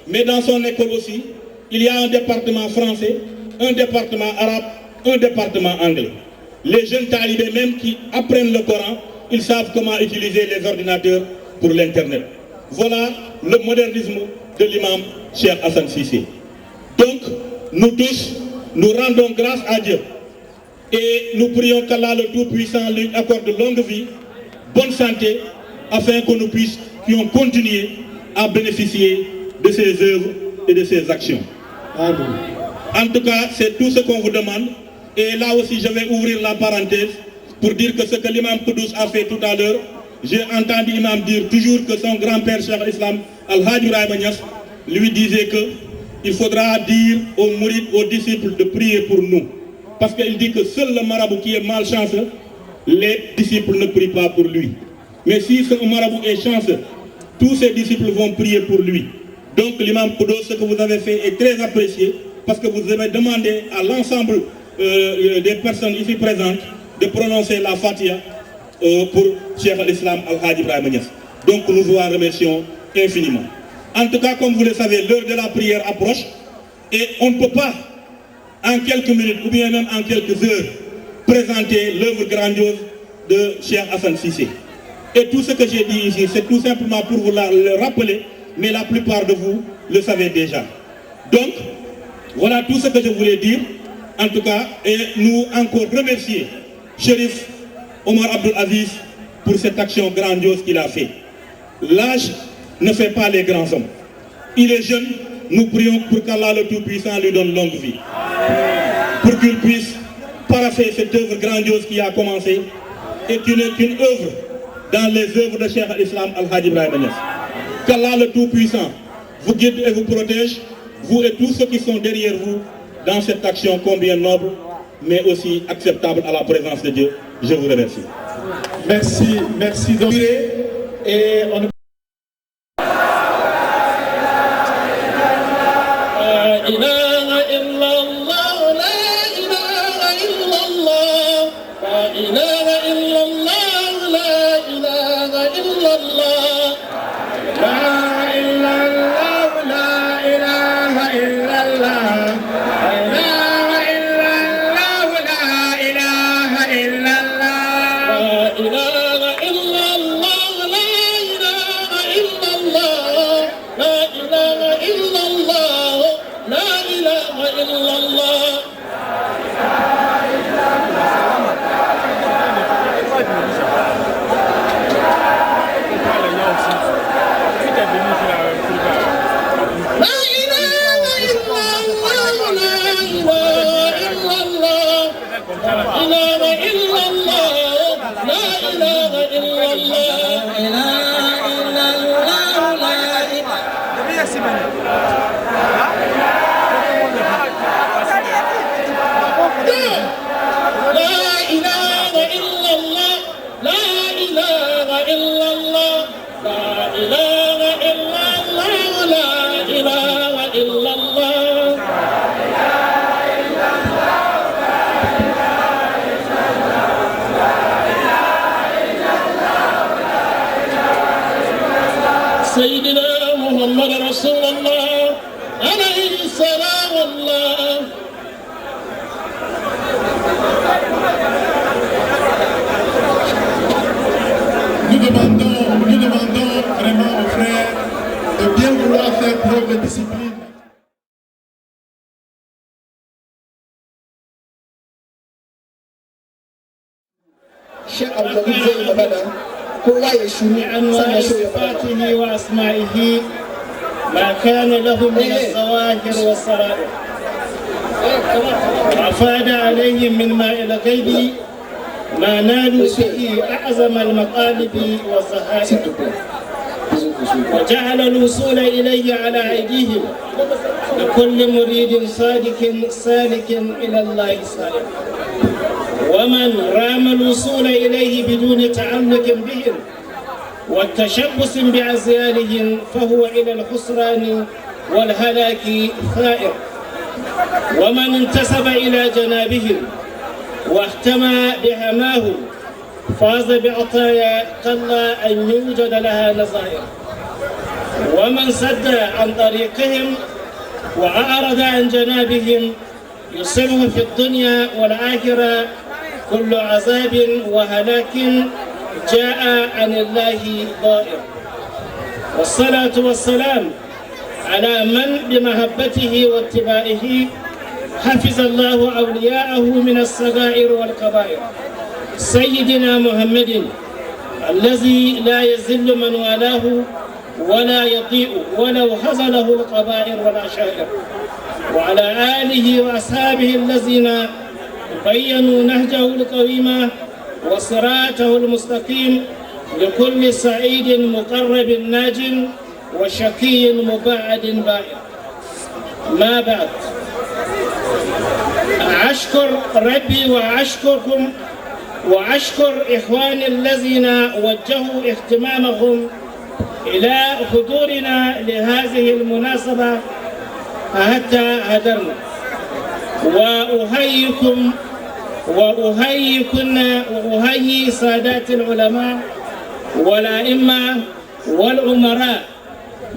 Mais dans son école aussi, il y a un département français, un département arabe, un département anglais. Les jeunes talibés même qui apprennent le Coran, ils savent comment utiliser les ordinateurs pour l'Internet. Voilà le modernisme de l'imam Cheikh Hassan Cissé. Donc, nous tous, nous rendons grâce à Dieu et nous prions qu'Allah le Tout-Puissant lui accorde longue vie, bonne santé, afin que nous puissions continuer à bénéficier de ses œuvres et de ses actions. Amen. En tout cas, c'est tout ce qu'on vous demande. Et là aussi, je vais ouvrir la parenthèse pour dire que ce que l'imam Koudous a fait tout à l'heure, j'ai entendu l'imam dire toujours que son grand-père, Cheikh Islam Al-Hajj Ibrahima Niass, lui disait qu'il faudra dire aux mourides, aux disciples de prier pour nous. Parce qu'il dit que seul le marabout qui est malchanceux, les disciples ne prient pas pour lui. Mais si ce marabout est chanceux, tous ses disciples vont prier pour lui. Donc l'imam Koudous, ce que vous avez fait est très apprécié, parce que vous avez demandé à l'ensemble des personnes ici présentes de prononcer la Fatiha pour Cheikh al-Islam Al-Hajj Ibrahima Niass. Donc nous vous en remercions infiniment. En tout cas, comme vous le savez, l'heure de la prière approche et on ne peut pas, en quelques minutes ou bien même en quelques heures, présenter l'œuvre grandiose de Cheikh Hassan Cissé. Et tout ce que j'ai dit ici, c'est tout simplement pour vous le rappeler, mais la plupart de vous le savez déjà. Donc, voilà tout ce que je voulais dire, en tout cas, et nous encore remercier Chérif Omar Abdul Aziz pour cette action grandiose qu'il a fait. L'âge ne fait pas les grands hommes. Il est jeune, nous prions pour qu'Allah le Tout-Puissant lui donne longue vie. Pour qu'il puisse paraffer cette œuvre grandiose qui a commencé et qui n'est qu'une œuvre dans les œuvres de Cheikh al-Islam Al-Hajj Ibrahima Niass. Qu'Allah le Tout-Puissant vous guide et vous protège, vous et tous ceux qui sont derrière vous, dans cette action combien noble, mais aussi acceptable à la présence de Dieu. Je vous remercie. Merci, merci. Et on... Nous demandons vraiment aux frères de bien vouloir faire preuve de discipline. لأن صفاته وأسمائه ما كان له من الظواهر والسرائر وأفاد عليهم من ماء الغيب ما نالوا به أعظم المطالب والزهائر وجعل الوصول إليه على أيديهم لكل مريد صادق سالك إلى الله صالح ومن رام الوصول إليه بدون تعلق بهم والتشبث بأزيالهم فهو إلى الخسران والهلاك ثائر ومن انتسب إلى جنابهم واحتمى بهماه فاز بعطايا قل أن يوجد لها نظائر ومن صد عن طريقهم وأعرض عن جنابهم يصيبه في الدنيا والآخرة كل عذاب وهلاك جاء عن الله ضائر. والصلاة والسلام على من بمحبته واتباعه حفظ الله أولياءه من الصغائر والكبائر، سيدنا محمد الذي لا يذل من والاه ولا يطيع ولو هزله القبائل والعشائر، وعلى آله وأصحابه الذين بينوا نهجه القويم وصراطه المستقيم لكل سعيد مقرب ناج وشقي مبعد بائر. ما بعد، أشكر ربي وأشكركم وأشكر إخواني الذين وجهوا اهتمامهم إلى حضورنا لهذه المناسبة حتى هدرنا، وأحييكم وأحييكن وأحيي سادات العلماء والأئمة والأمراء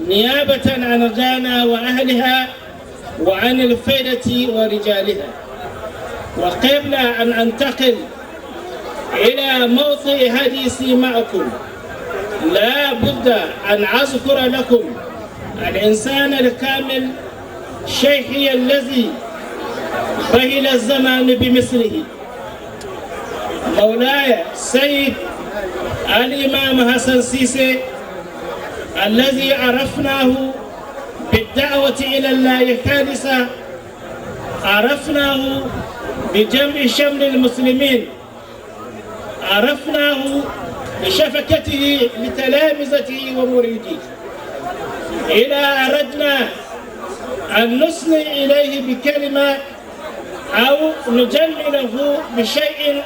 نيابة عن رجالنا وأهلها وعن الفائدة ورجالها. وقبل أن أنتقل إلى موضوع حديثي معكم، لا بد أن أذكر لكم الإنسان الكامل شيخي الذي بهل الزمان بمثله، مولاي سيد الإمام حسن سيسي الذي عرفناه بالدعوة إلى الله خالصة، عرفناه بجمع شمل المسلمين، عرفناه بشفقته لتلامذته ومريديه، إذا أردنا أن نثني إليه بكلمة أو نجمله بشيء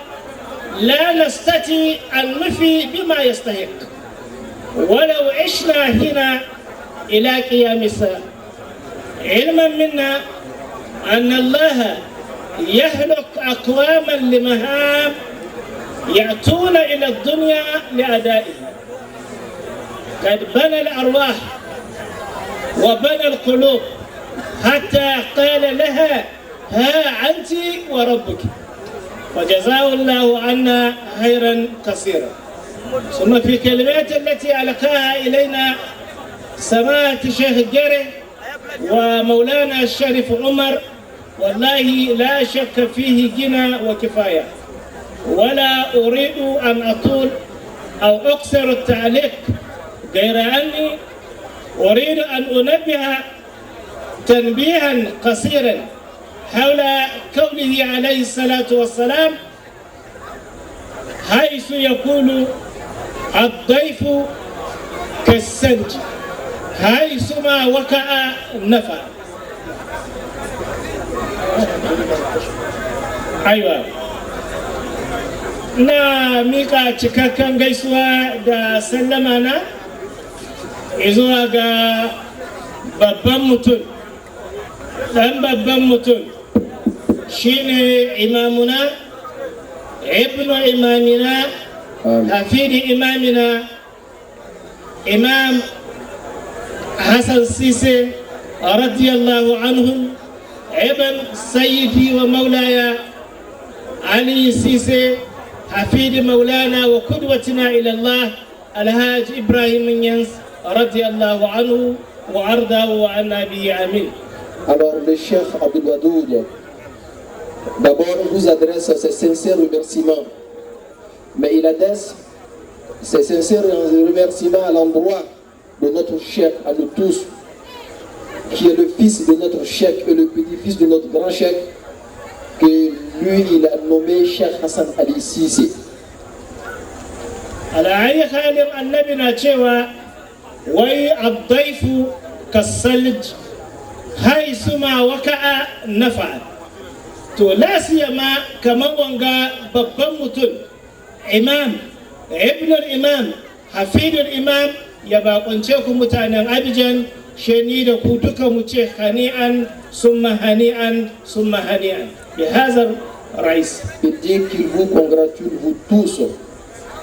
لا نستطيع أن نفي بما يستحق ولو عشنا هنا إلى قيام الساعة، علما منا أن الله يهلك أقواما لمهام يأتون إلى الدنيا لأدائها، قد بنى الأرواح وبنى القلوب حتى قال لها ها أنت وربك، وجزاه الله عنا خيرا كثيرا. ثم في كلمات التي ألقاها إلينا سماحة الشيخ جري ومولانا الشريف عمر، والله لا شك فيه غنى وكفاية، ولا أريد أن أطول أو أكثر التعليق، غير أني أريد أن أنبه تنبيها قصيرا حول قوله عليه الصلاة والسلام حيث يقول الضيف كالثلج حيثما وقع نفع. أيوة، na mika cikakken gaisuwa da sallama na zuwa ga babban mutum, ɗan babban mutum shine imamuna ibnu imamina hafidi imamina imam Hassan Sise radiyallahu anhu ابن سيدي ومولاي علي سيسي حفيد مولانا وقدوتنا إلى الله الهاج إبراهيم ينس رضي الله عنه وعرضه وعنا به آمين. Alors le Cheikh Abdul Wadoud, d'abord vous adresse ses sincères remerciements, mais il adresse ses sincères remerciements à l'endroit de notre Cheikh, à nous tous, qui est le fils de notre cheikh et le petit-fils de notre grand cheikh, que lui il a nommé Cheikh Hassan Ali Sisi. على أي حال النبي ناتشوا وي الضيف كالثلج حيثما وقع نفع. تو لا سيما كما وانغا babban mutum imam ibn al-imam hafid al-imam ya bakunce ku mutanen Abidjan شني دكوتك متشي هنيئا ثم هنيئا ثم هنيئا بهذا الرئيس. Il dit qu'il vous congratule vous tous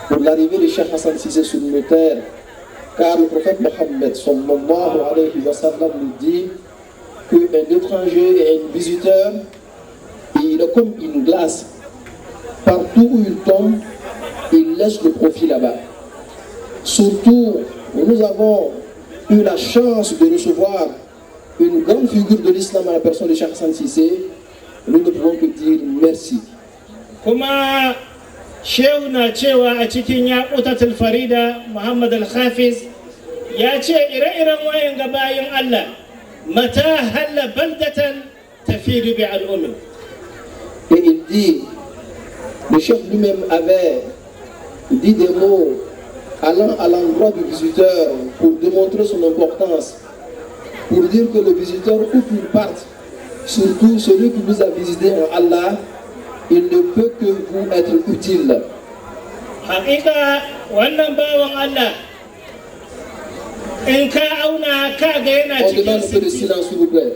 pour l'arrivée de Cheikh Hassan Sisi sur nos terres Car le prophète Mohammed sallallahu alayhi wa sallam nous dit qu'un étranger et un visiteur, il est comme une glace. Partout où il tombe, il laisse le profit là-bas. Surtout, nous avons eu la chance de recevoir une grande figure de l'islam à la personne de Cheikh Hassan Cissé. Nous ne pouvons que dire merci. Kuma shehu na cewa a cikin yaƙutatul farida Muhammad al-Hafiz ya ce ire-iren wayan gabayin Allah mata halla baldatan tafidu bi al'ummi. Et il dit, le chef lui-même avait dit des mots allant à l'endroit du visiteur pour démontrer son importance, pour dire que le visiteur, où qu'il parte, surtout celui qui vous a visité en Allah, il ne peut que vous être utile. Hakika wannan bawan Allah in ka auna ka ga yana On demande un peu de silence s'il vous plaît.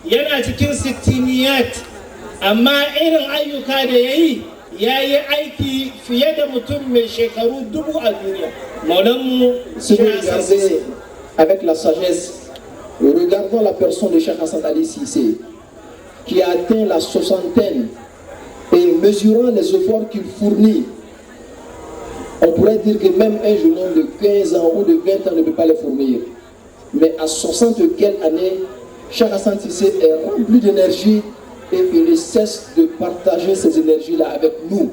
Yana cikin sittiniyat amma irin ayyuka da yayi aiki fiye da mutum mai shekaru 1000 a duniya. Maulanmu Si vous regardez avec la sagesse, regardons la personne de Cheikh Hassan Ali Cissé, qui a atteint la soixantaine, et mesurant les efforts qu'il fournit, on pourrait dire que même un jeune homme de 15 ans ou de 20 ans ne peut pas les fournir. Mais à 60 quelle année, Cheikh Hassan Cissé est rempli d'énergie et il ne cesse de partager ces énergies-là avec nous.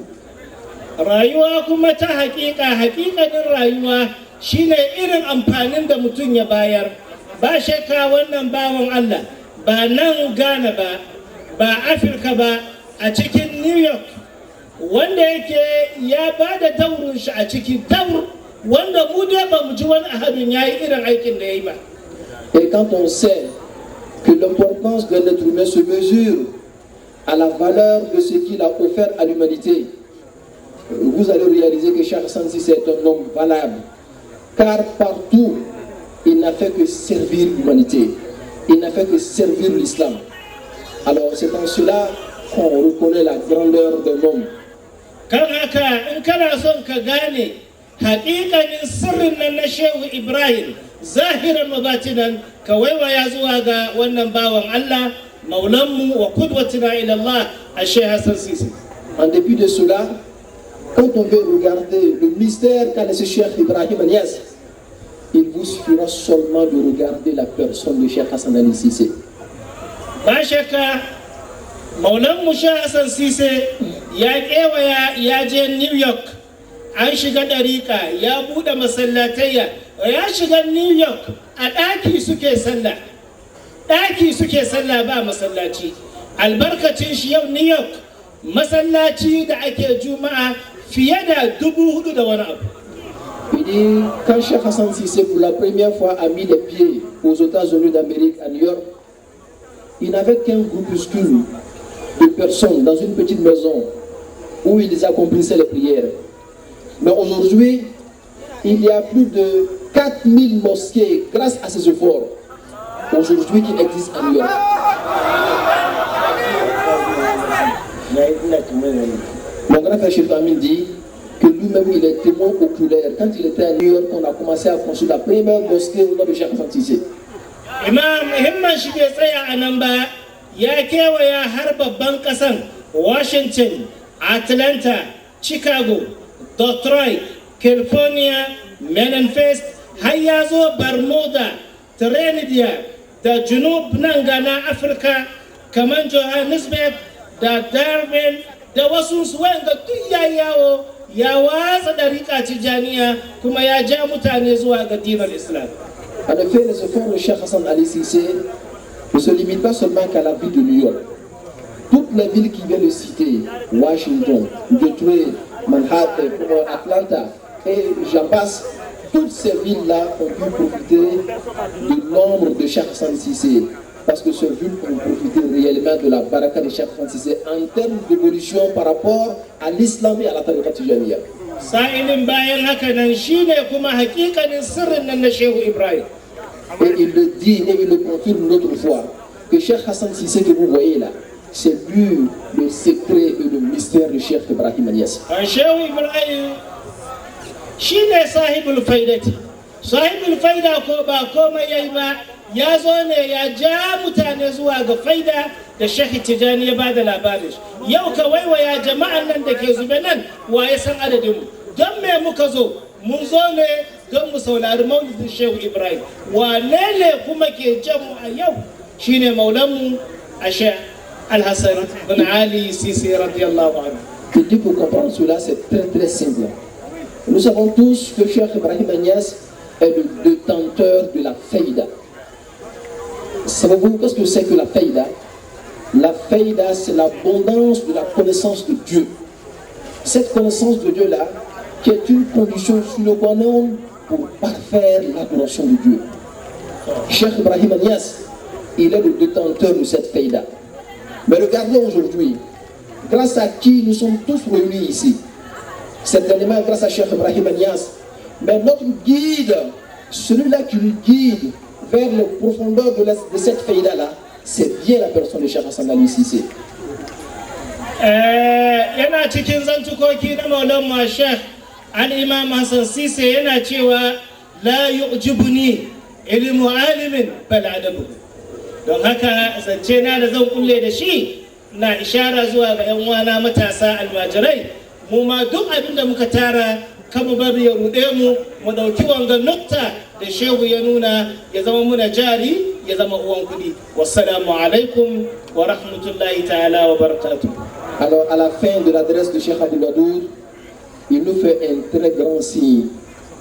Rayuwa kuma ta hakikanin rayuwa shine irin amfanin da mutum ya bayar. Ba shakka wannan bawan Allah ba nan Ghana ba, ba Afirka ba, a cikin New York wanda yake ya ba da daurin shi a cikin daur wanda mu dai ba mu ji wani ahadin yayi irin aikin da yayi ba. Et quand on sait que l'importance d'un être humain se mesure à la valeur de ce qu'il a offert à l'humanité, vous allez réaliser que Cheikh Hassan Cissé est un homme valable. Car partout, il n'a fait que servir l'humanité. Il n'a fait que servir l'islam. Alors c'est en cela qu'on reconnaît la grandeur d'un homme. Kan haka in kana son ka gane haƙiƙanin sirrin nan na Shehu Ibrahim zahiran wa batinan ka waiwaya zuwa ga wannan bawan Allah maulanmu wa qudwatina ila Allah Cheikh Hassan Cissé. En dépit de cela, quand on veut regarder le mystère qu'a laissé Cheikh Ibrahim Niass, il vous suffira seulement de regarder la personne de Cheikh Hassan Ali Cissé. Ba shakka maulanmu Cheikh Hassan Cissé ya kewaya ya je New York, an shiga ɗariƙa, ya buɗe masallatayya, ya shiga New York a ɗaki suke sallah ba masallaci. Albarkacin shi yau New York masallaci da ake juma'a fiye da 4,000 da wani abu. Il dit, quand Cheikh Hassan Cissé pour la première fois a mis les pieds aux États-Unis d'Amérique à New York, il n'avait qu'un groupuscule de personnes dans une petite maison où ils accomplissaient les prières. Mais aujourd'hui, il y a plus de 4000 mosquées grâce à ces efforts aujourd'hui qui existent à New York. Mon grand frère Cheikh Amin dit que lui-même il est témoin oculaire. Quand il était à New York, on a commencé à construire la première mosquée au nom de Cheikh Hassan Cissé. Imam himman shi bai tsaya a nan ba, ya kewaya har babban ƙasan Washington, Atlanta, Chicago, Detroit, California, Memphis, har ya zo Bermuda, Trinidad, da Junub nan ga na Afirka kamar Johannesburg da Darwin da wasu su wanda duk ya yawo ya watsa ɗariƙa Tijaniya kuma ya ja mutane zuwa ga dinar Islam. En effet, les efforts de Cheikh Hassan Ali Cissé ne se limitent pas seulement qu'à la ville de New York. Toutes les villes qui viennent de citer, Washington, Detroit, Manhattan, Atlanta et j'en passe, toutes ces villes-là ont pu profiter de l'ombre de Cheikh Hassan Cissé. Parce que ces villes ont profité réellement de la baraka de Cheikh Hassan Cissé en termes d'évolution par rapport à l'islam et à la tariqa Tijaniya. Sa'ilin bayan haka nan shine kuma hakikanin sirrin nan na Shehu Ibrahim. Et il le dit et il le confirme une autre fois que Cheikh Hassan Cissé que vous voyez là, c'est lui le secret et le mystère de Cheikh Ibrahim Niass. Shehu Ibrahim shine sahibul faidati sahibul faida ko ba komai yayi ba, ya zo ne ya ja mutane zuwa ga faida da Sheikh Tijani ya bada labarin. Yau ka waiwaya jama'an nan da ke zube nan, wa ya san adadin mu? Don me muka zo? Mun zo ne don mu saurari maulidin Shehu Ibrahim. Wane ne kuma ke jan mu a yau? Shine maulanmu a Sheikh Al-Hassan bin Ali Sisi radiyallahu anhu. Je dis pour comprendre cela, c'est très très simple. Nous savons tous que Cheikh Ibrahim Niasse est le détenteur de la faïda. Savez-vous qu'est-ce que c'est que la faïda? La faïda, c'est l'abondance de la connaissance de Dieu. Cette connaissance de Dieu-là, qui est une condition sine qua non pour parfaire l'adoration de Dieu. Cheikh Ibrahim Niasse, il est le détenteur de cette faïda. Mais regardez aujourd'hui, grâce à qui nous sommes tous réunis ici. Certainement grâce à Cheikh Ibrahim Niasse. Mais notre guide, celui-là qui nous guide vers les profondeurs de cette faïda-là, c'est bien la personne de Cheikh Hassan Ali Cissé. Yana cikin zantukoki na Maulana Sheikh Al-Imam Hassan Cissé yana cewa la yu'jibuni ilmu alimin bal adabu. Don haka zance na da zan kulle da shi na ishara zuwa ga 'yan uwana matasa almajirai, mu ma duk abin da muka tara kama bari ya rude mu, mu dauki wanga nukta da shehu ya nuna ya zama muna jari, ya zama uwan kudi. Wassalamu alaikum wa rahmatullahi ta'ala wa barakatuh. Alors à la fin de l'adresse de Cheikh Abdul Wadoud, il nous fait un très grand signe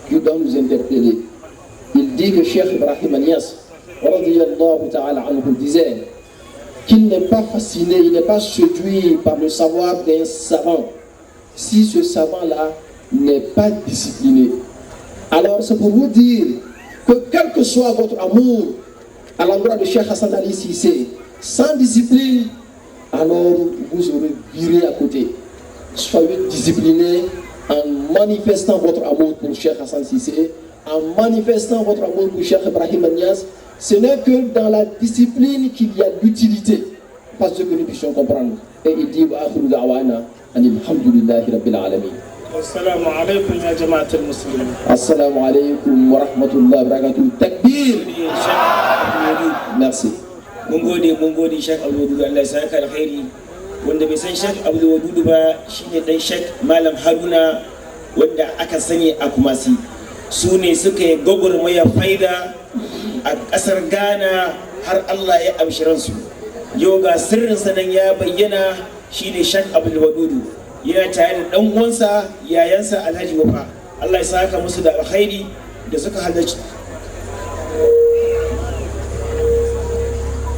qui doit nous interpeller. Il dit que Cheikh Ibrahim Niasse radiyallahu ta'ala anhu disait qu'il n'est pas fasciné, il n'est pas séduit par le savoir d'un savant si ce savant-là n'est pas discipliné. Alors c'est pour vous dire que quel que soit votre amour à l'endroit de Cheikh Hassan Ali Cissé, sans discipline, alors vous aurez viré à côté. Soyez disciplinés en manifestant votre amour pour Cheikh Hassan Cissé, en manifestant votre amour pour Cheikh Ibrahim Niasse. Ce n'est que dans la discipline qu'il y a l'utilité, parce que nous puissions comprendre. Et il dit wa akhiru da'wana alhamdulillahi rabbil alamin. Assalamu alaikum ya jama'atul muslimin. Assalamu alaikum wa rahmatullahi wa barakatuh. Takbir. Merci. Mun gode Sheikh Abdul Wadud, Allah ya saka alkhairi. Wanda bai san Sheikh Abdul Wadud ba shine dan Sheikh Malam Haruna wanda aka sani a Kumasi. Su ne suka yi gwagwarmayar faida a ƙasar Ghana har Allah ya amshi ransu. Yau ga sirrinsa nan ya bayyana, shine Sheikh Abdul Wadud. Yana tare da ɗan uwansa yayansa Alhaji Wafa. Allah ya saka musu da alkhairi da suka halarci.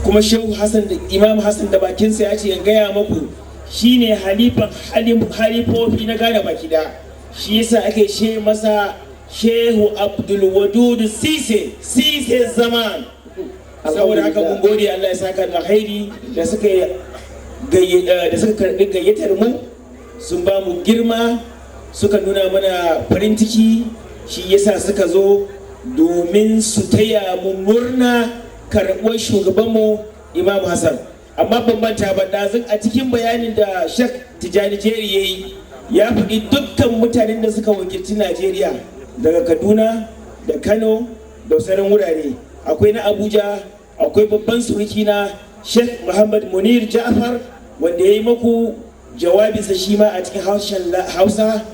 Kuma Shehu Hassan da Imam Hassan da bakinsa ya ce ya gaya maku shine halifofi na Ghana baki da. Shi yasa ake ce masa Shehu Abdul Wadud Cissé zaman. Saboda haka mun gode, Allah ya saka da alkhairi da suka karbi gayyatar mu, sun ba mu girma, suka nuna mana farin ciki. Shi yasa suka zo domin su taya mu murna karɓuwar shugabanmu Imam Hassan. Amma ban manta ba, ɗazun a cikin bayanin da Sheikh Tijani Jeri ya yi, ya faɗi dukkan mutanen da suka wakilci Najeriya daga Kaduna da Kano da sauran wurare. Akwai na Abuja, akwai babban suruki na Sheikh Muhammad Munir Ja'far wanda ya yi maku jawabinsa shi ma a cikin Hausa.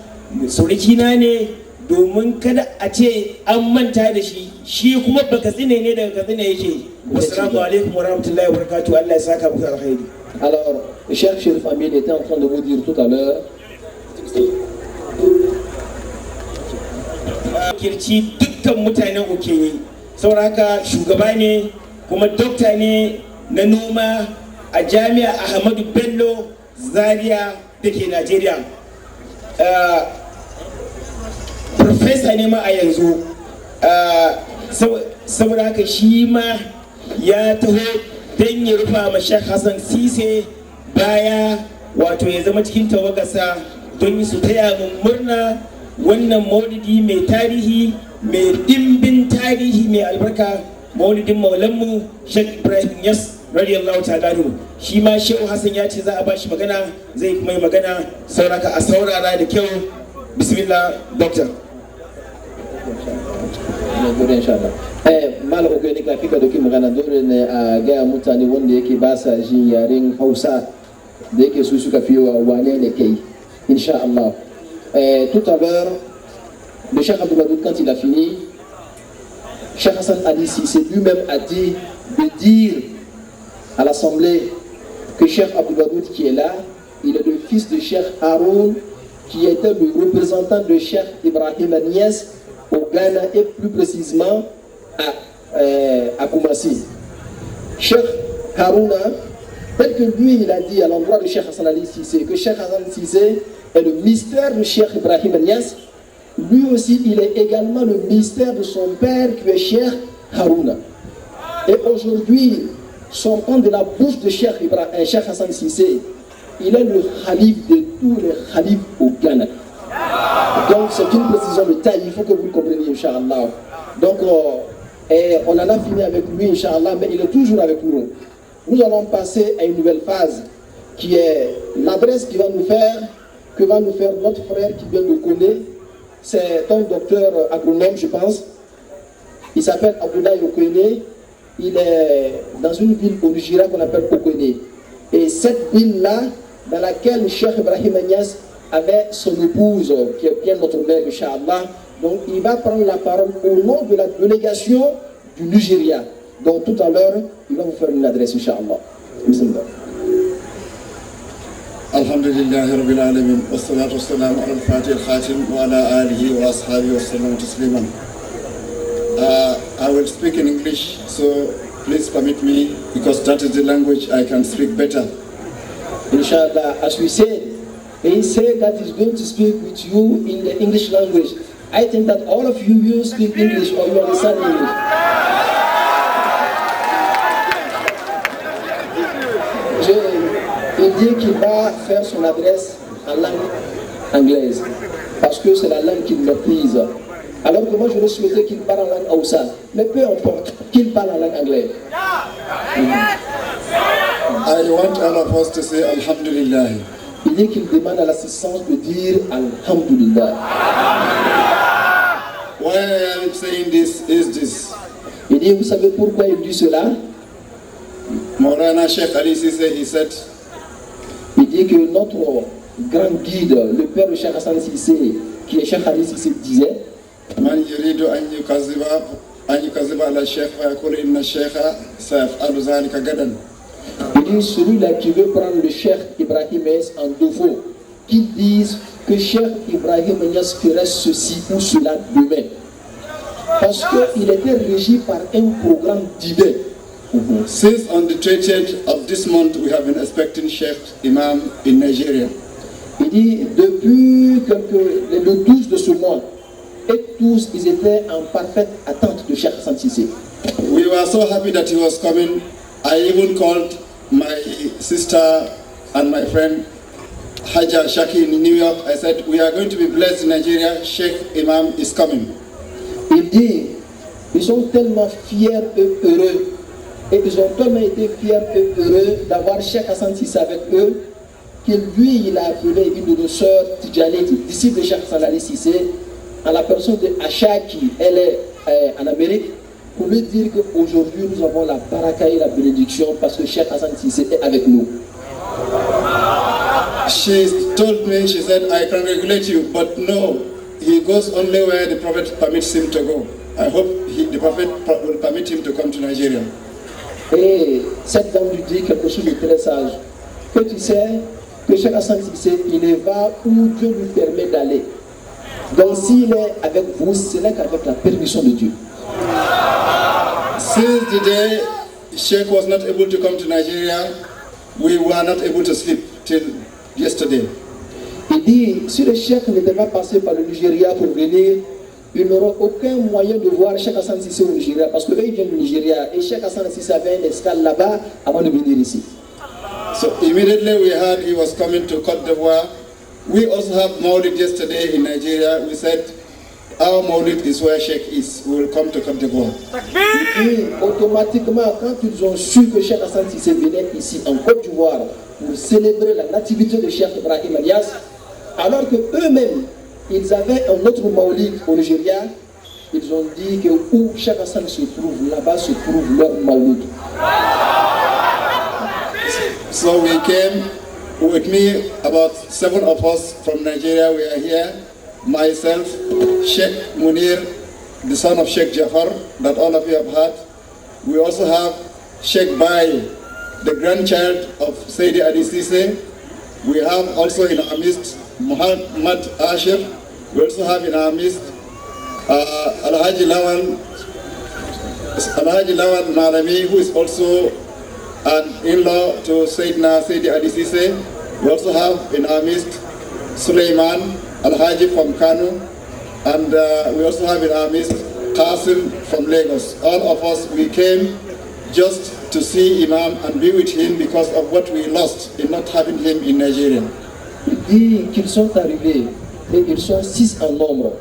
Suruki na ne domin kada a ce an manta da shi, shi kuma baka tsine ne daga Katsina yake. Wassalamu alaikum wa rahmatullahi wa barakatuh. Allah ya saka muku alkhairi. Alors, le Cheikh Chérif Amine était en train de vous dire tout à l'heure. Kirci dukkan mutanen Okenye, saboda haka shugaba ne kuma dokta ne na noma a jami'a Ahmadu Bello Zaria da ke Najeriya. Profesa ne ma a yanzu. Saboda haka shi ma ya taho don ya rufa ma Sheikh Hassan Cissé baya, wato ya zama cikin tawagarsa don su taya mu murna wannan maulidi mai tarihi, mai dimbin tarihi, mai albarka, maulidin maulanmu Sheikh Ibrahim Niasse radiyallahu ta'ala anhu. Shi ma Shehu Hassan ya ce za a bashi magana, zai kuma yi magana, sauraka a saurara da kyau. Bismillah, doctor. inshallah mala organic la fika doki magana dole ne a ga mutane wanda yake ba sa jin yaren Hausa da yake su suka fi wane ne kai inshallah. Tout à l'heure le Cheikh Abdou Wadoud, quand il a fini, Cheikh Hassan Ali Cissé lui-même a dit de dire à l'Assemblée que Cheikh Abdou Wadoud qui est là, il est le fils de Cheikh Haroun qui était le représentant de Cheikh Ibrahim Niass au Ghana et plus précisément à Koumassi. Cheikh Harouna, tel que lui il a dit à l'endroit de Cheikh Hassan Ali Cissé que Cheikh Hassan Cissé est le mystère de Cheikh Ibrahim Niass, lui aussi il est également le mystère de son père qui est Cheikh Harouna. Et aujourd'hui, sortant de la bouche de Cheikh Hassan Cissé, il est le khalif de tous les khalifs au Ghana. Donc c'est une précision de taille, il faut que vous le compreniez, Inch'Allah. Donc on en a fini avec lui, Inch'Allah, mais il est toujours avec nous. Nous allons passer à une nouvelle phase qui est l'adresse que va nous faire notre frère qui vient de connaître. C'est un docteur agronome, je pense. Il s'appelle Abdoulaye Okene. Il est dans une ville au Nigeria qu'on appelle Okene. Et cette ville-là, dans laquelle Cheikh Ibrahim Niass avait son épouse, qui est bien notre mère, Inch'Allah. Donc il va prendre la parole au nom de la délégation du Nigeria. Donc tout à l'heure, il va vous faire une adresse, Inch'Allah. Bismillah. Alhamdulillah Rabbil Alamin, wassalatu wassalamu ala al-Fatih al-Khatim wa ala alihi wa ashabihi wa sallam tasliman. I will speak in English, so please permit me, because that is the language I can speak better. Inshallah, as we said, he said that he's going to speak with you in the English language. I think that all of you speak English or you understand English. Il dit qu'il va faire son adresse en langue anglaise, parce que c'est la langue qu'il maîtrise. Alors que moi je veux souhaiter qu'il parle en langue Hausa, mais peu importe, qu'il parle en langue anglaise. I want all of us to say Alhamdulillah. Il dit qu'il demande à l'assistance de dire Alhamdulillah. Why I am saying this is this. Il dit, vous savez pourquoi il dit cela? Maulana Sheikh Ali Cissé, he said, il dit que notre grand guide, le père de Cheikh Hassan Cissé, qui est Cheikh Ali Cissé, disait Man yuridu an yukaziba ala Sheikh wa yakul inna Sheikha sayaf'alu dhalika gadan. Il dit celui-là qui veut prendre le Cheikh Ibrahim Niass en défaut, qui disent que Cheikh Ibrahim Niass ferait ceci ou cela demain. Parce qu'il était régi par un programme divin. Since on the 30th of this month we have been expecting Sheikh Imam in Nigeria. Il dit depuis le 12 de ce mois, et tous ils étaient en parfaite attente de Cheikh Hassan Cissé. We were so happy that he was coming. I even called my sister and my friend Haja Shaki in New York. I said, we are going to be blessed in Nigeria. Sheikh Imam is coming. Il dit, ils sont tellement fiers et heureux. Et ils ont tellement été fiers et heureux d'avoir Cheikh Hassan Cissé avec eux, que lui, il a appelé une de nos sœurs Tidjani, disciple de Cheikh Hassan Ali Cissé, en la personne de Asha qui, elle est en Amérique, pour lui dire qu'aujourd'hui, nous avons la baraka et la bénédiction parce que Cheikh Hassan Cissé est avec nous. She told me, she said, I can regulate you, but no, he goes only where the Prophet permits him to go. I hope the Prophet will permit him to come to Nigeria. Et cette dame lui dit quelque chose de très sage. Que tu sais que Cheikh Hassan Cissé, il va où Dieu lui permet d'aller. Donc s'il est avec vous, ce n'est qu'avec la permission de Dieu. Since the day Sheikh was not able to come to Nigeria, we were not able to sleep till yesterday. Il dit, si le Cheikh n'était pas passé par le Nigeria pour venir, il n'aura aucun moyen de voir Cheikh Hassan Cissé au Nigeria, parce qu'eux ils viennent du Nigeria, et Cheikh Hassan Cissé avait une escale là-bas avant de venir ici. So immediately we heard he was coming to Côte d'Ivoire. We also have Maulid yesterday in Nigeria. We said, our Maulid is where Sheikh is. We will come to Côte d'Ivoire. Et automatiquement, quand ils ont su que Cheikh Hassan Cissé venait ici en Côte d'Ivoire pour célébrer la nativité de Cheikh Ibrahim Niass, alors que eux-mêmes, ils avaient un autre Maulid au Nigeria, ils ont dit que où Cheikh Hassan se trouve, là-bas se trouve leur Maouloud. So we came with me, about 7 of us from Nigeria. We are here. Myself, Sheikh Munir, the son of Sheikh Jafar, that all of you have heard. We also have Sheikh Bai, the grandchild of Sayyidi Adi Sise. We have also in our midst Muhammad Ashir. We also have in our midst Alhaji Lawan Malami, who is also an in-law to Sayyidi Adi Sise. We also have in our midst Suleiman Alhaji from Kano, and we also have in our midst Qasim from Lagos. All of us, we came just to see Imam and be with him because of what we lost in not having him in Nigeria. Il dit qu'ils sont arrivés et ils sont 6 en nombre.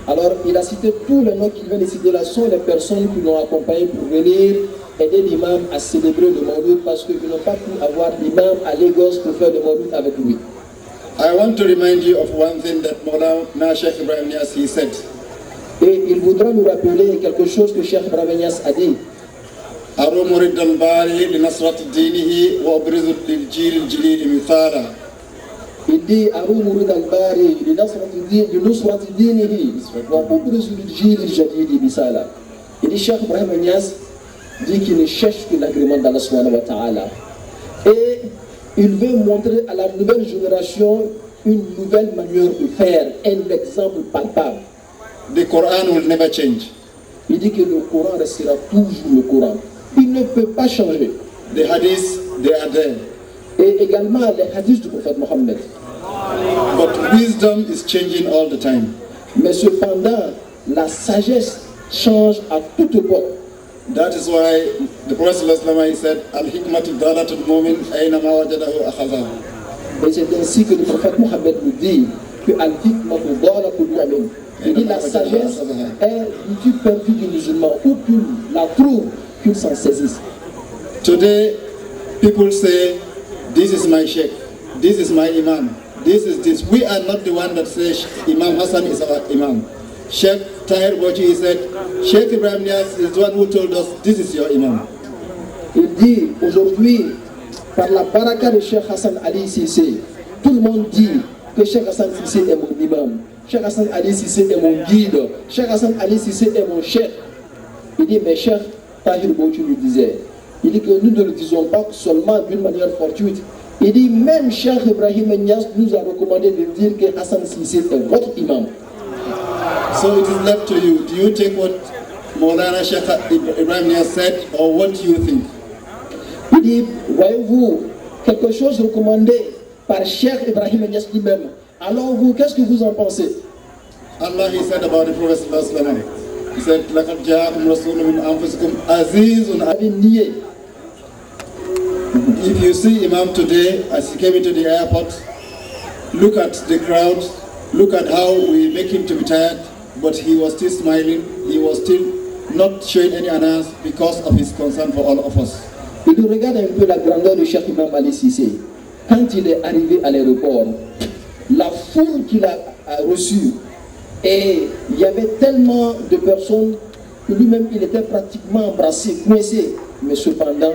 Alors il a cité tous les noms qu'il vient de citer là sont les personnes qui l'ont accompagné pour venir aider l'imam à célébrer le Mawlud parce qu'ils n'ont pas pu avoir l'imam à Lagos pour faire le Mawlud avec lui. I want to remind you of one thing that Maulana Sheikh Ibrahim Niass he said. Et il voudra nous rappeler quelque chose que Cheikh Ibrahim Niass a dit. أروم رد الباري لنصرة دينه وأبرز للجيل الجليل مثالا. Il dit أروم رد الباري لنصرة دينه وأبرز للجيل الجديد مثالا. Il dit Cheikh Ibrahim Niass dit qu'il ne cherche que l'agrément d'Allah subhanahu wa ta'ala. Et il veut montrer à la nouvelle génération une nouvelle manière de faire, un exemple palpable. The Quran will never change. Il dit que le Coran restera toujours le Coran. Il ne peut pas changer. The hadiths, they are there. Et également les hadiths du prophète Mohammed. But wisdom is changing all the time. Mais cependant, la sagesse change à toute époque. That is why the Prophet ﷺ said, Al-Hikmatu Dalatul Mu'min aynama wajadahu akhadha. Et c'est ainsi que le prophète Mohammed nous dit que Al-Hikmatu Dalatul Mu'min. Il dit la sagesse est l'outil perdu du musulman. Où qu'il la trouve, qu'il s'en saisisse. Today, people say, this is my sheikh, this is my imam, this is this. We are not the one that says Imam Hassan is our imam. Sheikh Tahir Boji said, Sheikh Ibrahim Niass is the one who told us, this is your imam. Il dit aujourd'hui, par la baraka de Cheikh Hassan Ali Sissé, tout le monde dit que Cheikh Hassan Sissé est mon imam. Cheikh Hassan Ali Sissé est mon guide. Cheikh Hassan Ali Sissé est mon chef. Il dit, mais Cheikh Tahir Boji lui disait, il dit que nous ne le disons pas seulement d'une manière fortuite. Il dit, même Cheikh Ibrahim Niass nous a recommandé de dire que Hassan Sissé est votre imam. So it is left to you. Do you take what Maulana Sheikh Ibrahim Niass said or what do you think? Il dit, voyez-vous, quelque chose recommandé par Cheikh Ibrahim Niass lui-même. Alors vous, qu'est-ce que vous en pensez? Allah, he said about the Prophet sallallahu alaihi wasallam. He said, لَقَدْ جَاءَكُمْ رَسُولٌ مِّنْ أَنفُسِكُمْ عَزِيزٌ عَلَيْهِ. If you see Imam today as he came into the airport, look at the crowd, look at how we make him to be tired, but he was still smiling, he was still not showing any annoyance because of his concern for all of us. Il regarde un peu la grandeur de Cheikh Imam Ali Sissé. Quand il est arrivé à l'aéroport, la foule qu'il a reçue, et il y avait tellement de personnes que lui-même il était pratiquement embrassé, coincé, mais cependant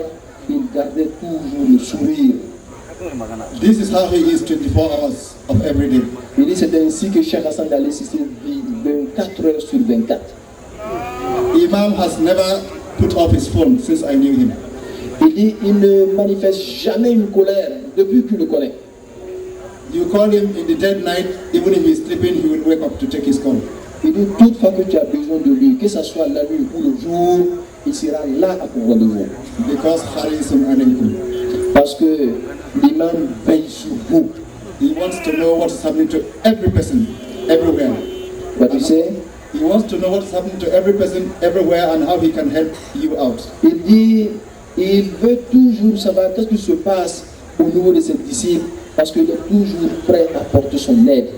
il gardait toujours le sourire. This is how he is 24 hours of every day. Il dit c'est ainsi que Cheikh Hassan Ali Sissé vit 24 heures sur 24. Imam has never put off his phone since I knew him. Il dit il ne manifeste jamais une colère depuis qu'il le connaît. You call him in the dead night, even if he's sleeping, he will wake up to take his call. Il dit toutefois que tu as besoin de lui, que ce soit la nuit ou le jour, il sera là à pouvoir de vous. Because harisun alaykum. Parce que l'imam veille sur vous. He wants to know what is happening to every person, everywhere. What you say? He wants to know what is happening to every person, everywhere, and how he can help you out. Il dit, il veut toujours savoir qu'est-ce qui se passe au niveau de ses disciples, parce qu'il est toujours prêt à porter son aide.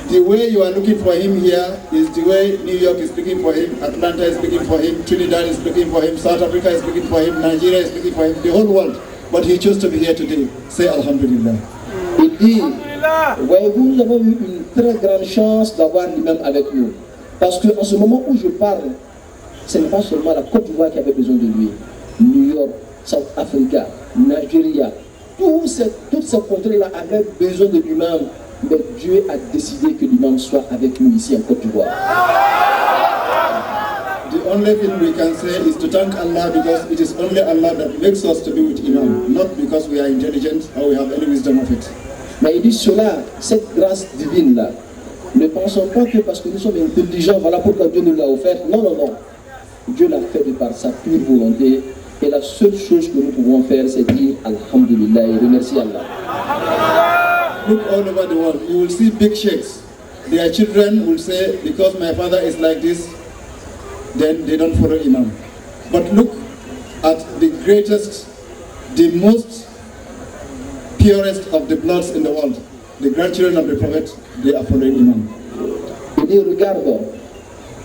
The way you are looking for him here is the way New York is looking for him, Atlanta is looking for him, Trinidad is looking for him, South Africa is looking for him, Nigeria is looking for him, the whole world. But he chose to be here today. Say Alhamdulillah. Il dit, voyez-vous, nous avons eu une très grande chance d'avoir l'imam avec nous. Parce qu'en ce moment où je parle, ce n'est pas seulement la Côte d'Ivoire qui avait besoin de lui. New York, South Africa, Nigeria, toutes ces contrées-là avaient besoin de l'imam. Mais Dieu a décidé que l'imam soit avec nous ici en Côte d'Ivoire. The only thing we can say is to thank Allah, because it is only Allah that makes us to be with Imam, not because we are intelligent or we have any wisdom of it. Mais il dit cela, cette grâce divine-là, ne pensons pas que parce que nous sommes intelligents, voilà pourquoi Dieu nous l'a offert. Non, non, non. Dieu l'a fait de par sa pure volonté. Et la seule chose que nous pouvons faire, c'est dire Alhamdulillah et remercier Allah. Look all over the world, you will see big sheikhs. Their children will say, because my father is like this, then they don't follow Imam. But look at the greatest, the most purest of the bloods in the world, the grandchildren of the Prophet, they are following Imam. Et dit, regarde,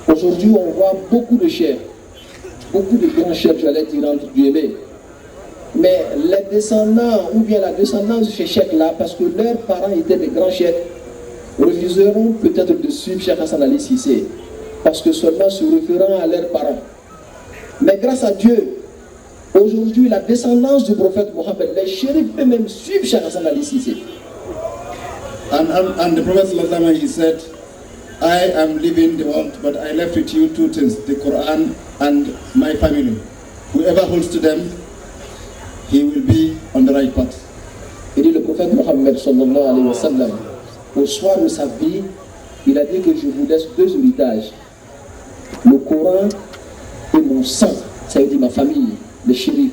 aujourd'hui on voit beaucoup de chefs, beaucoup de grands chefs, j'allais dire entre guillemets. Mais les descendants, ou bien la descendance de ces chefs-là, parce que leurs parents étaient des grands chefs, refuseront peut-être de suivre Cheikh Hassan Ali Cissé, parce que seulement se référant à leurs parents. Mais grâce à Dieu, aujourd'hui, la descendance du prophète Mohammed, les shérifs eux-mêmes suivent Cheikh Hassan Ali Cissé. And the Prophet ﷺ, he said, I am leaving the world, but I left with you two things, the Quran and my family. Whoever holds to them, he will be on the right path. Il dit le prophète Mohammed sallallahu alayhi wa sallam, au soir de sa vie, il a dit que je vous laisse deux héritages, le Coran et mon sang, ça veut dire ma famille, les shérifs.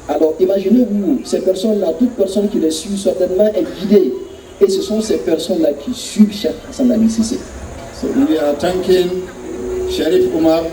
Alors imaginez-vous, ces personnes-là, toute personne qui les suit certainement est guidée, et ce sont ces personnes-là qui suivent Cheikh Hassan Ali Cissé. So we are thanking Sharif Umar,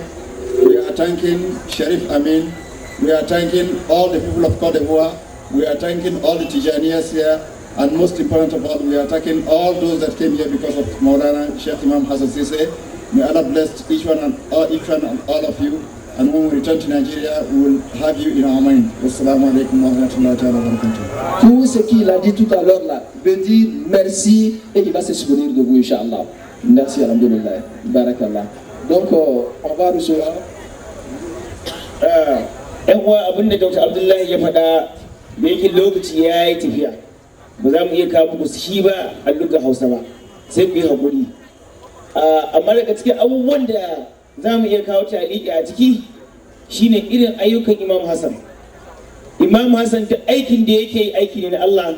we are thanking Sharif Amin, we are thanking all the people of Côte d'Ivoire, we are thanking all the Tijaniyas here, and most important of all, we are thanking all those that came here because of Maulana Sheikh Imam Hassan Cissé. May Allah bless each one and all of you, and when we return to Nigeria, we will have you in our mind. Wassalamu alaikum wa rahmatullahi wa barakatuh. Tout ce qu'il a dit tout à l'heure là, veut dire merci et il va se souvenir de vous, Inch'Allah. Merci, alhamdulillah, barakallah. Donc, on va recevoir. Uwa abin da Dr. Abdullahi ya faɗa da yake lokaci ya yi tafiya, ba za mu iya kawo muku shi ba a lugar Hausa ba, sai ku yi haƙuri. Amma daga cikin abubuwan da za mu iya kawo taliki a ciki shine irin ayyukan Imam Hassan. Imam Hassan da aikin da yake yi aiki ne na Allah,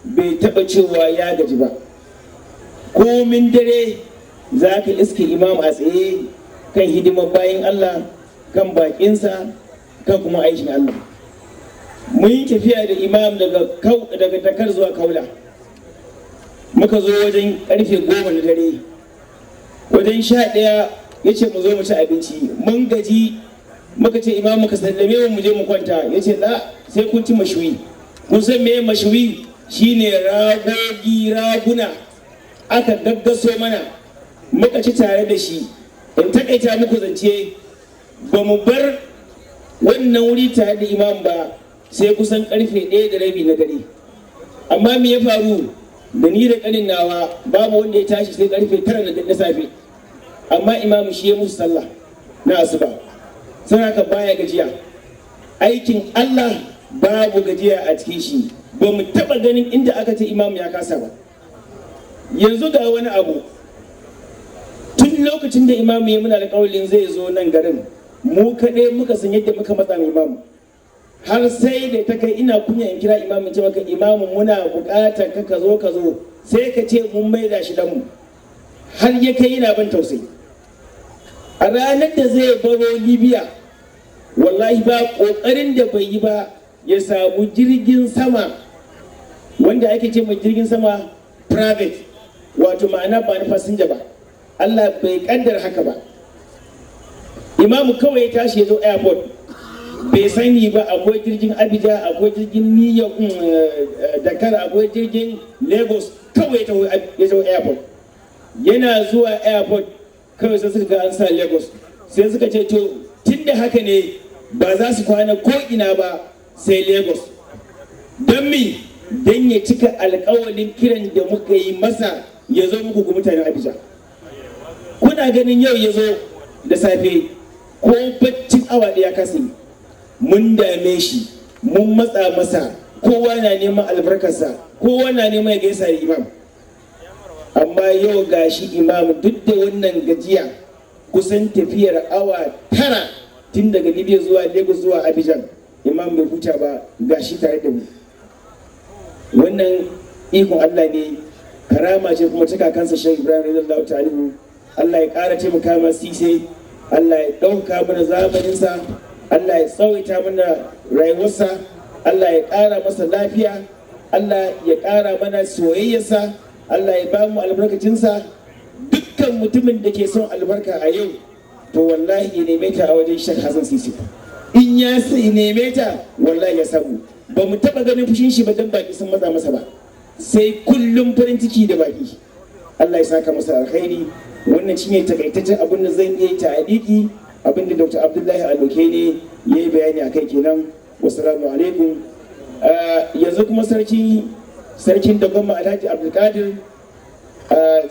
bai taɓa cewa ya gaji ba. Komin dare za ka iske imam a tsaye kan hidimar bayan Allah, kan bakinsa, kan kuma aikin Allah. Mun yi tafiya da imam daga Dakar zuwa Kaula, muka zo wajen karfe 10 na dare, wajen 11 ya ce mu zo mu ci abinci, mun gaji muka ce imam muka sallame mu je mu kwanta, ya ce sai kun ci mashwi. Kun san me mashwi? Shine raguna aka gaggaso mana, muka ci tare da shi. In takaita muku zance, ba mu bar wannan wuri tare da imam ba sai kusan karfe 1:30 na dare. Amma me ya faru? Da ni da kanin nawa babu wanda ya tashi sai karfe 9 na safe. Amma imam shi ya musu sallah na asuba. Sai haka baya gajiya. Aikin Allah babu gajiya a cikin shi. Ba mu taba ganin inda aka ce imam ya kasa ba. Yanzu ga wani abu, tun lokacin da imamu ya muna alƙawarin zai zo nan garin, mu kaɗai muka san yadda muka matsa imamu, har sai da ta kai ina kunya in kira imamu ce maka imamu muna buƙatar ka zo sai ka ce mun maida shi dan mu, har ya kai yana ban tausayi. A ranar da zai baro Libya, wallahi ba ƙoƙarin da bai yi ba ya samu jirgin sama wanda ake ce mai jirgin sama private, wato ma'ana ba na fasinja ba. Allah bai kaddar haka ba. Imamu kawai ya tashi ya zo airport, bai sani ba akwai jirgin Abuja, akwai jirgin New York, Dakar, akwai jirgin Lagos, kawai ya zo airport. Yana zuwa airport kawai sai suka ga an sa Lagos, sai suka ce to tunda haka ne ba za su kwana ko ina ba sai Lagos. Don me? Don ya cika alƙawalin kiran da muka yi masa ya zo muku ga mutanen Abuja. Kuna kana ganin yau ya zo da safe ko baccin awa ɗaya kasi mun dame shi mun matsa masa kowa na neman albarkarsa kowa na neman ya gaisa da imam amma yau gashi imam duk da wannan gajiya kusan tafiyar awa 9 tun daga Libya zuwa Lagos zuwa Abidjan imam bai huta ba gashi tare da mu wannan ikon Allah ne karama ce kuma ta kakansa Sheikh Ibrahim radiyallahu ta'ala Allah ya ƙara taimaka masa Sise Allah ya ɗauka mana zamaninsa Allah ya tsawaita mana rayuwarsa Allah ya ƙara masa lafiya Allah ya ƙara mana soyayyarsa Allah ya ba mu albarkacinsa dukkan mutumin da ke son albarka a yau to wallahi ya neme ta a wajen Sheikh Hassan Sise in ya sai neme ta wallahi ya samu ba mu taɓa ganin fushin shi ba dan baki sun matsa masa ba sai kullum farin ciki da baki Allah ya saka masa alkhairi wannan shine takaitaccen abin da zan iya ta'aliki abin da Dr. Abdullahi Aloke ne yayi bayani akai kenan wassalamu alaikum yanzu kuma sarkin da gwamma Alhaji Abdulkadir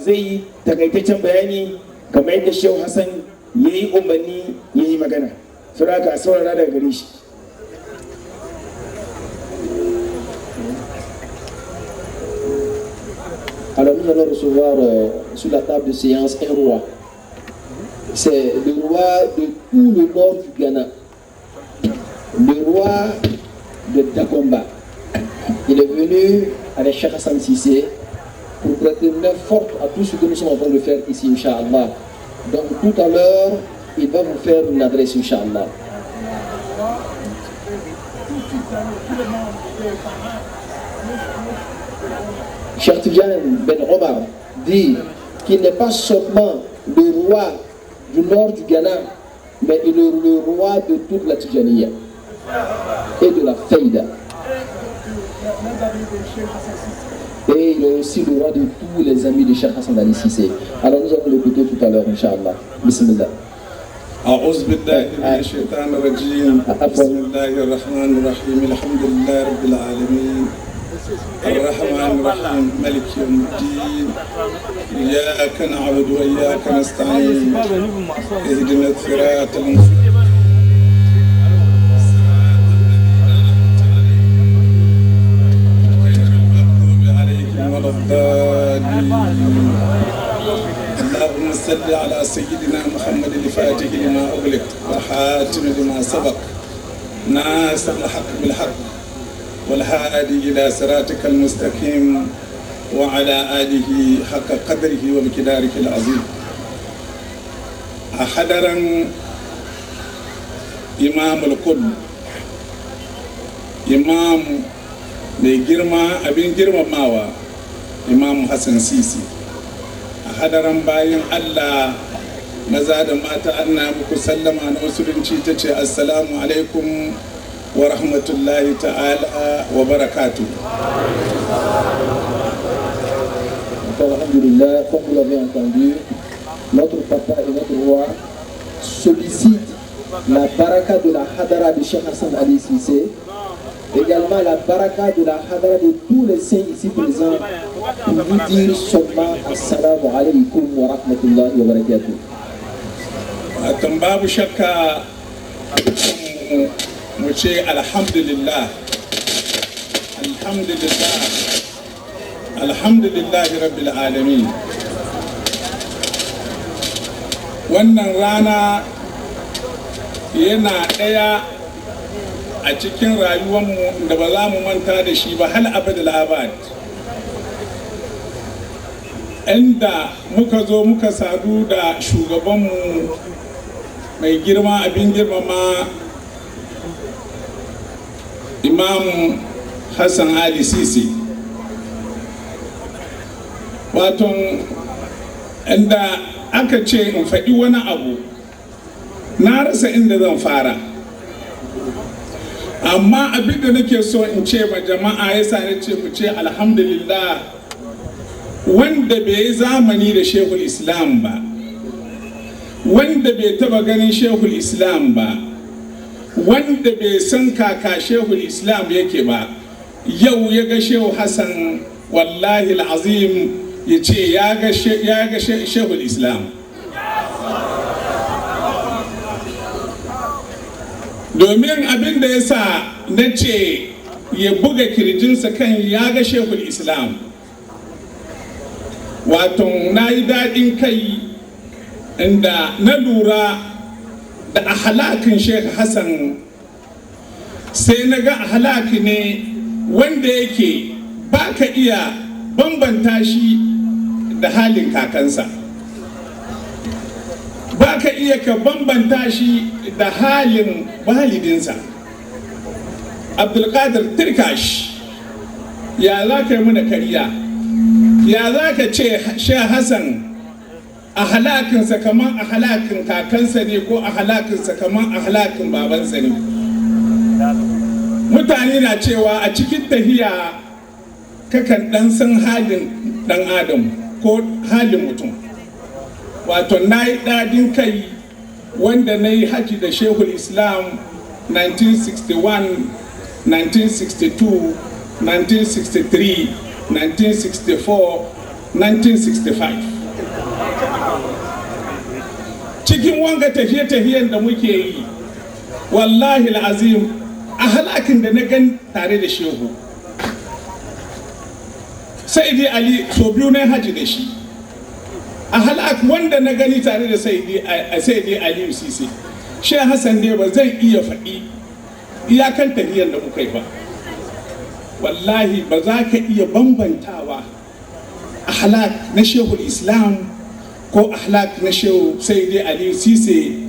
zai yi takaitaccen bayani kamar yadda Shehu Hassan yayi umarni yayi magana saboda a saurara daga gare shi. Alors nous allons recevoir sur la table de séance un roi. C'est le roi de tout le nord du Ghana. Le roi de Dagomba. Il est venu avec Cheikh Hassan Sise pour prêter une main forte à tout ce que nous sommes en train de faire ici, Inch'Allah. Donc tout à l'heure, il va vous faire une adresse, Inch'Allah. Cheikh Tidiane Ben Omar dit qu'il n'est pas seulement le roi du nord du Ghana, mais il est le roi de toute la Tidjaniya et de la Faïda. Et il est aussi le roi de tous les amis de Cheikh Hassan Ali Sise. Alors nous allons l'écouter tout à l'heure, Inch'Allah. Bismillah. أعوذ بالله من الشيطان الرجيم بسم الله الرحمن الرحيم الحمد لله رب العالمين الرحمن الرحيم ملك يوم الدين إياك نعبد وإياك نستعين اهدنا الصراط المستقيم غير المغضوب عليهم ولا الضالين اللهم صل على سيدنا محمد الفاتح لما أغلق والحاتم لما سبق ناصر الحق بالحق والهادي إلى صراطك المستقيم وعلى آله حق قدره ومقداره العظيم. حضرا إمام الكل إمام بجرما أبين جرما ماوا إمام حسن سيسي hadaran bayan Allah maza da mata ana muku sallama na musulunci ta ce assalamu alaikum wa rahmatullahi ta'ala wa barakatuh. Alhamdulillah, comme vous l'avez entendu, notre papa et notre roi sollicitent la baraka de la hadara de Cheikh Hassan Ali Sise, également la baraka de la hadara de tous les saints ici présents, pour vous dire seulement assalamu alaikum wa rahmatullahi wa barakatuh. Watan babu shakka mu ce alhamdulillah, alhamdulillah, alhamdulillahi rabbil alamin. Wannan rana yana ɗaya a cikin rayuwarmu da ba za mu manta da shi ba hal abadul abad. Inda muka zo muka sadu da shugabanmu mai girma abin girmama Imam Hassan Ali Sise. Waton inda aka ce in faɗi wani abu na rasa inda zan fara, amma abin da nake so in ce ma jama'a yasa na ce mu ce alhamdulillah, wanda bai yi zamani da Shehul Islam ba, wanda bai taba ganin Shehul Islam ba, wanda bai san kaka Shehul Islam yake ba, yau ya ga Shehu Hassan, wallahi al'azim ya ce ya ga Shehul Islam. domin abin da ya sa na ce ya buga kirjinsa kan ya ga shehul islam, wato na yi daɗin kai inda na lura da ahalakin Sheikh Hassan, sai na ga ahalaki ne wanda yake ba ka iya bambanta shi da halin kakansa, ba ka iya ka bambanta shi da halin walidinsa. Abdulkadir Tirkash, ya za ka yi mana kariya, ya za ka ce Sheikh Hassan a halakinsa kamar a halakin kakansa ne ko a halakinsa kamar a halakin babansa ne. Mutane na cewa a cikin tahiya kakan dan san halin dan adam ko halin mutum. Wato na yi dadin kai wanda na yi haji da Shehul Islam 1961, 1962, 1963, 1964, 1965. Cikin wanga tafiye-tafiyen da muke yi, wallahi al'azim, a halakin da na gan tare da shehu, Saidi Ali so biyu na haji da shi, a halak wanda na gani tare da Saidi Ali Sisi, Sheikh Hassan ne ba zai iya faɗi iyakan tafiyan da muka yi ba. Wallahi ba za ka iya bambantawa ahlak na Shehul Islam ko ahlak na Shehu Saidi Ali Sisi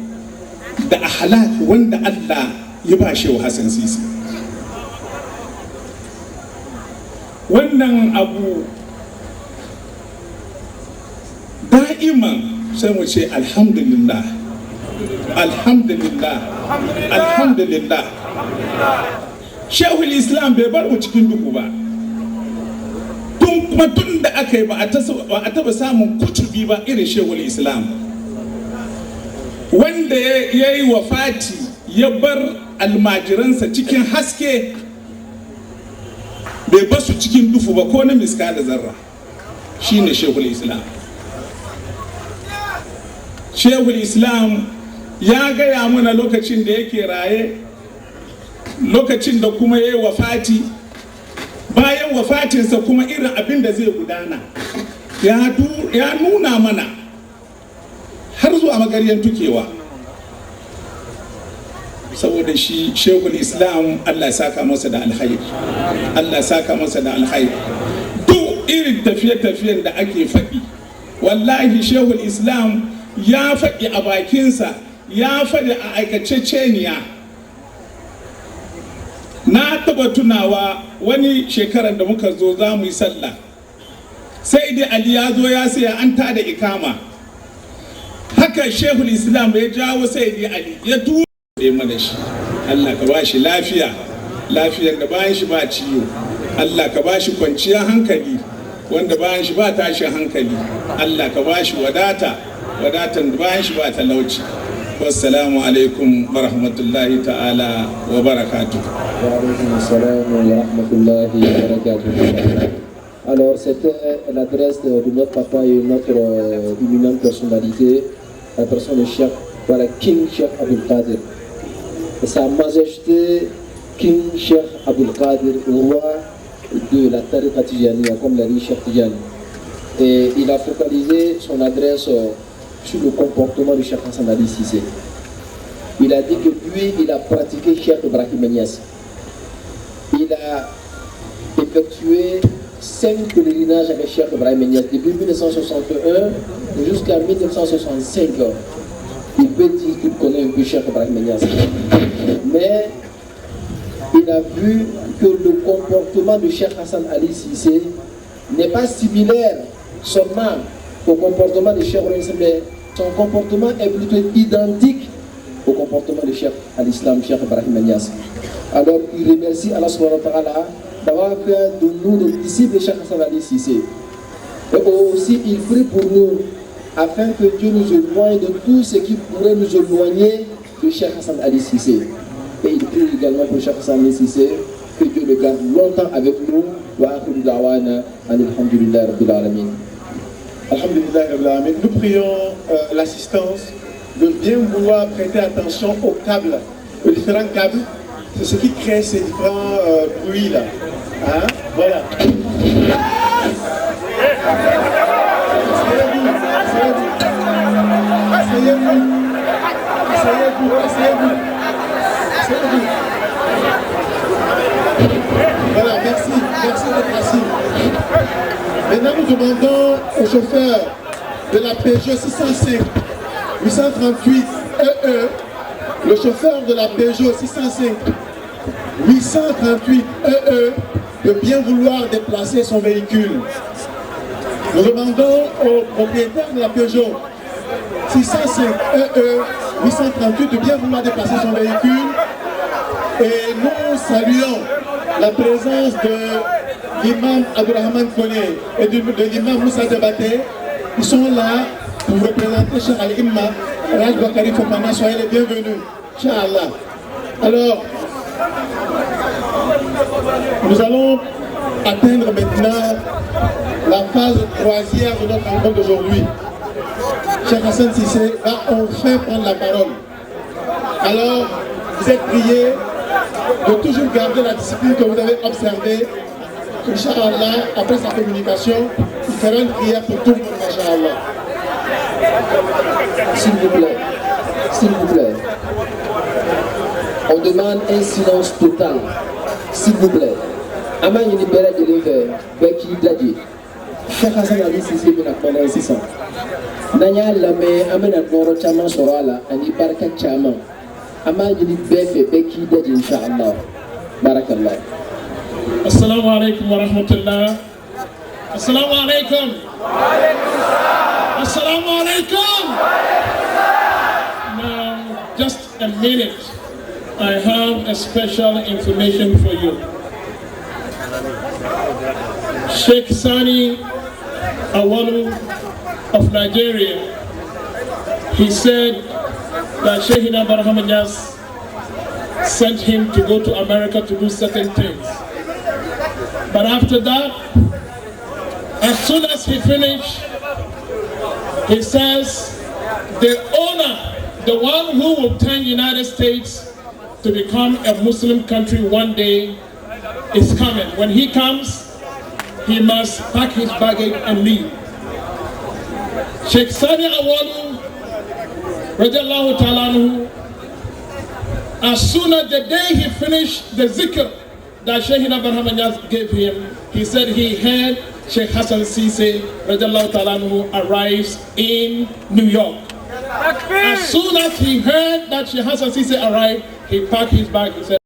da ahlak wanda Allah ya ba Shehu Hassan Sisi. Wannan abu da'iman sai mu ce alhamdulillah, alhamdulillah, alhamdulillah. Shehul Islam bai bar mu cikin duhu ba, tun da aka yi ba a taba samun kutubi ba irin Shehul Islam, wanda ya yi wafati ya bar almajiransa cikin haske, bai basu cikin dufu ba ko na miska da zarra. Shi ne Shehul Islam. Shehul Islam ya gaya mana lokacin da yake raye, lokacin da kuma ya yi wafati, bayan wafatinsa kuma irin abin da zai gudana ya nuna mana har zuwa magaryan tukewa. Saboda shi Shehul Islam, Allah ya saka masa da alhairi, Allah ya saka masa da alhairi. Duk irin tafiye-tafiyen da ake faɗi, wallahi Shehul Islam ya faɗi a bakinsa, ya faɗi a aikaceceniya. Na taba tunawa wani shekarar da muka zo za mu yi sallah, sai dai Ali ya zo ya saya an tada ikama, haka Shehul Islam ya jawo sai dai Ali ya tura mana shi. Allah ka bashi lafiya, lafiyar da bayan shi ba ciwo. Allah ka bashi kwanciyar hankali wanda bayan shi ba tashin hankali. Allah ka bashi wadata, wadatan da bayan shi ba talauci. Wassalamu alaikum wa rahmatullahi ta'ala wa barakatuh. Alors c'était l'adresse de notre papa et notre éminente personnalité, la personne de Cheikh, voilà, King Cheikh Abdul Qadir. Sa Majesté King Cheikh Abdul Qadir, roi de la Tariqa Tijaniya, comme l'a dit Cheikh Tijani. Et il a focalisé son adresse sur le comportement de Cheikh Hassan Ali Cissé. Il a dit que lui, il a pratiqué Cheikh Ibrahim Niass. Il a effectué 5 pèlerinages avec Cheikh Ibrahim Niass depuis 1961 jusqu'à 1965. Il peut dire qu'il connaît un peu Cheikh Ibrahim Niass. Mais il a vu que le comportement de Cheikh Hassan Ali Cissé n'est pas similaire seulement au comportement de Cheikh Ibrahim, mais son comportement est plutôt identique au comportement de Cheikh al-Islam, Cheikh Ibrahim Niass. Alors il remercie Allah subhanahu wa ta'ala d'avoir fait de nous des disciples de Cheikh Hassan Ali Cissé. Et aussi il prie pour nous afin que Dieu nous éloigne de tout ce qui pourrait nous éloigner de Cheikh Hassan Ali Cissé. Et il prie également pour Cheikh Hassan Ali Cissé que Dieu le garde longtemps avec nous. Wa akhiru da'wana alhamdulillahi rabbil alamin. Nous prions l'assistance de bien vouloir prêter attention au câble les différents câbles, c'est ce qui crée ces différents bruits là. Hein? Voilà. Asseyez-vous. Voilà, merci d'être assis. Maintenant, nous demandons au chauffeur de la Peugeot 605 838 EE, le chauffeur de la Peugeot 605 838 EE, de bien vouloir déplacer son véhicule. Nous demandons au propriétaire de la Peugeot 605 EE 838 de bien vouloir déplacer son véhicule. Et nous saluons la présence de l'imam Abdurrahman Kone et de l'imam Moussa Debaté. Ils sont là pour représenter Cheikh Al-Imma, Raj Bakari Fofana. Soyez les bienvenus, Inch'Allah. Alors, nous allons atteindre maintenant la phase croisière de notre rencontre d'aujourd'hui. Cheikh Hassan Cissé va enfin prendre la parole. Alors, vous êtes priés de toujours garder la discipline que vous avez observée. Inch'Allah, après sa communication, il fera une prière pour tout le monde, Inch'Allah. S'il vous plaît, on demande un silence total, s'il vous plaît. Ama yini bɛrɛ lajɛlen fɛ bɛɛ k'i daje. Cheikh Hassan Ali Cissé bɛna kuma n'an ye sisan. N'an y'a lamɛn an bɛna nɔrɔ caman sɔrɔ a la ani barika caman. An b'a ɲini bɛɛ fɛ bɛɛ k'i daje inshallah. Barakallah. Assalamu alaikum wa rahmatullah. Assalamu alaikum. Assalamu alaikum. Now, just a minute. I have a special information for you. Sheikh Sani Awalu of Nigeria, he said that Sheikh Barham Niasse sent him to go to America to do certain things. But after that, as soon as he finished, he says the owner, the one who will turn United States to become a Muslim country one day, is coming. When he comes, he must pack his baggage and leave. Sheikh Sani Awalu, radiallahu ta'ala anhu, as soon as the day he finished the zikr that Sheikh Barham Niasse gave him, he said he heard Sheikh Hassan Cissé radiallahu ta'ala anhu arrives in New York. As soon as he heard that Sheikh Hassan Cissé arrived, he packed his bag. He said,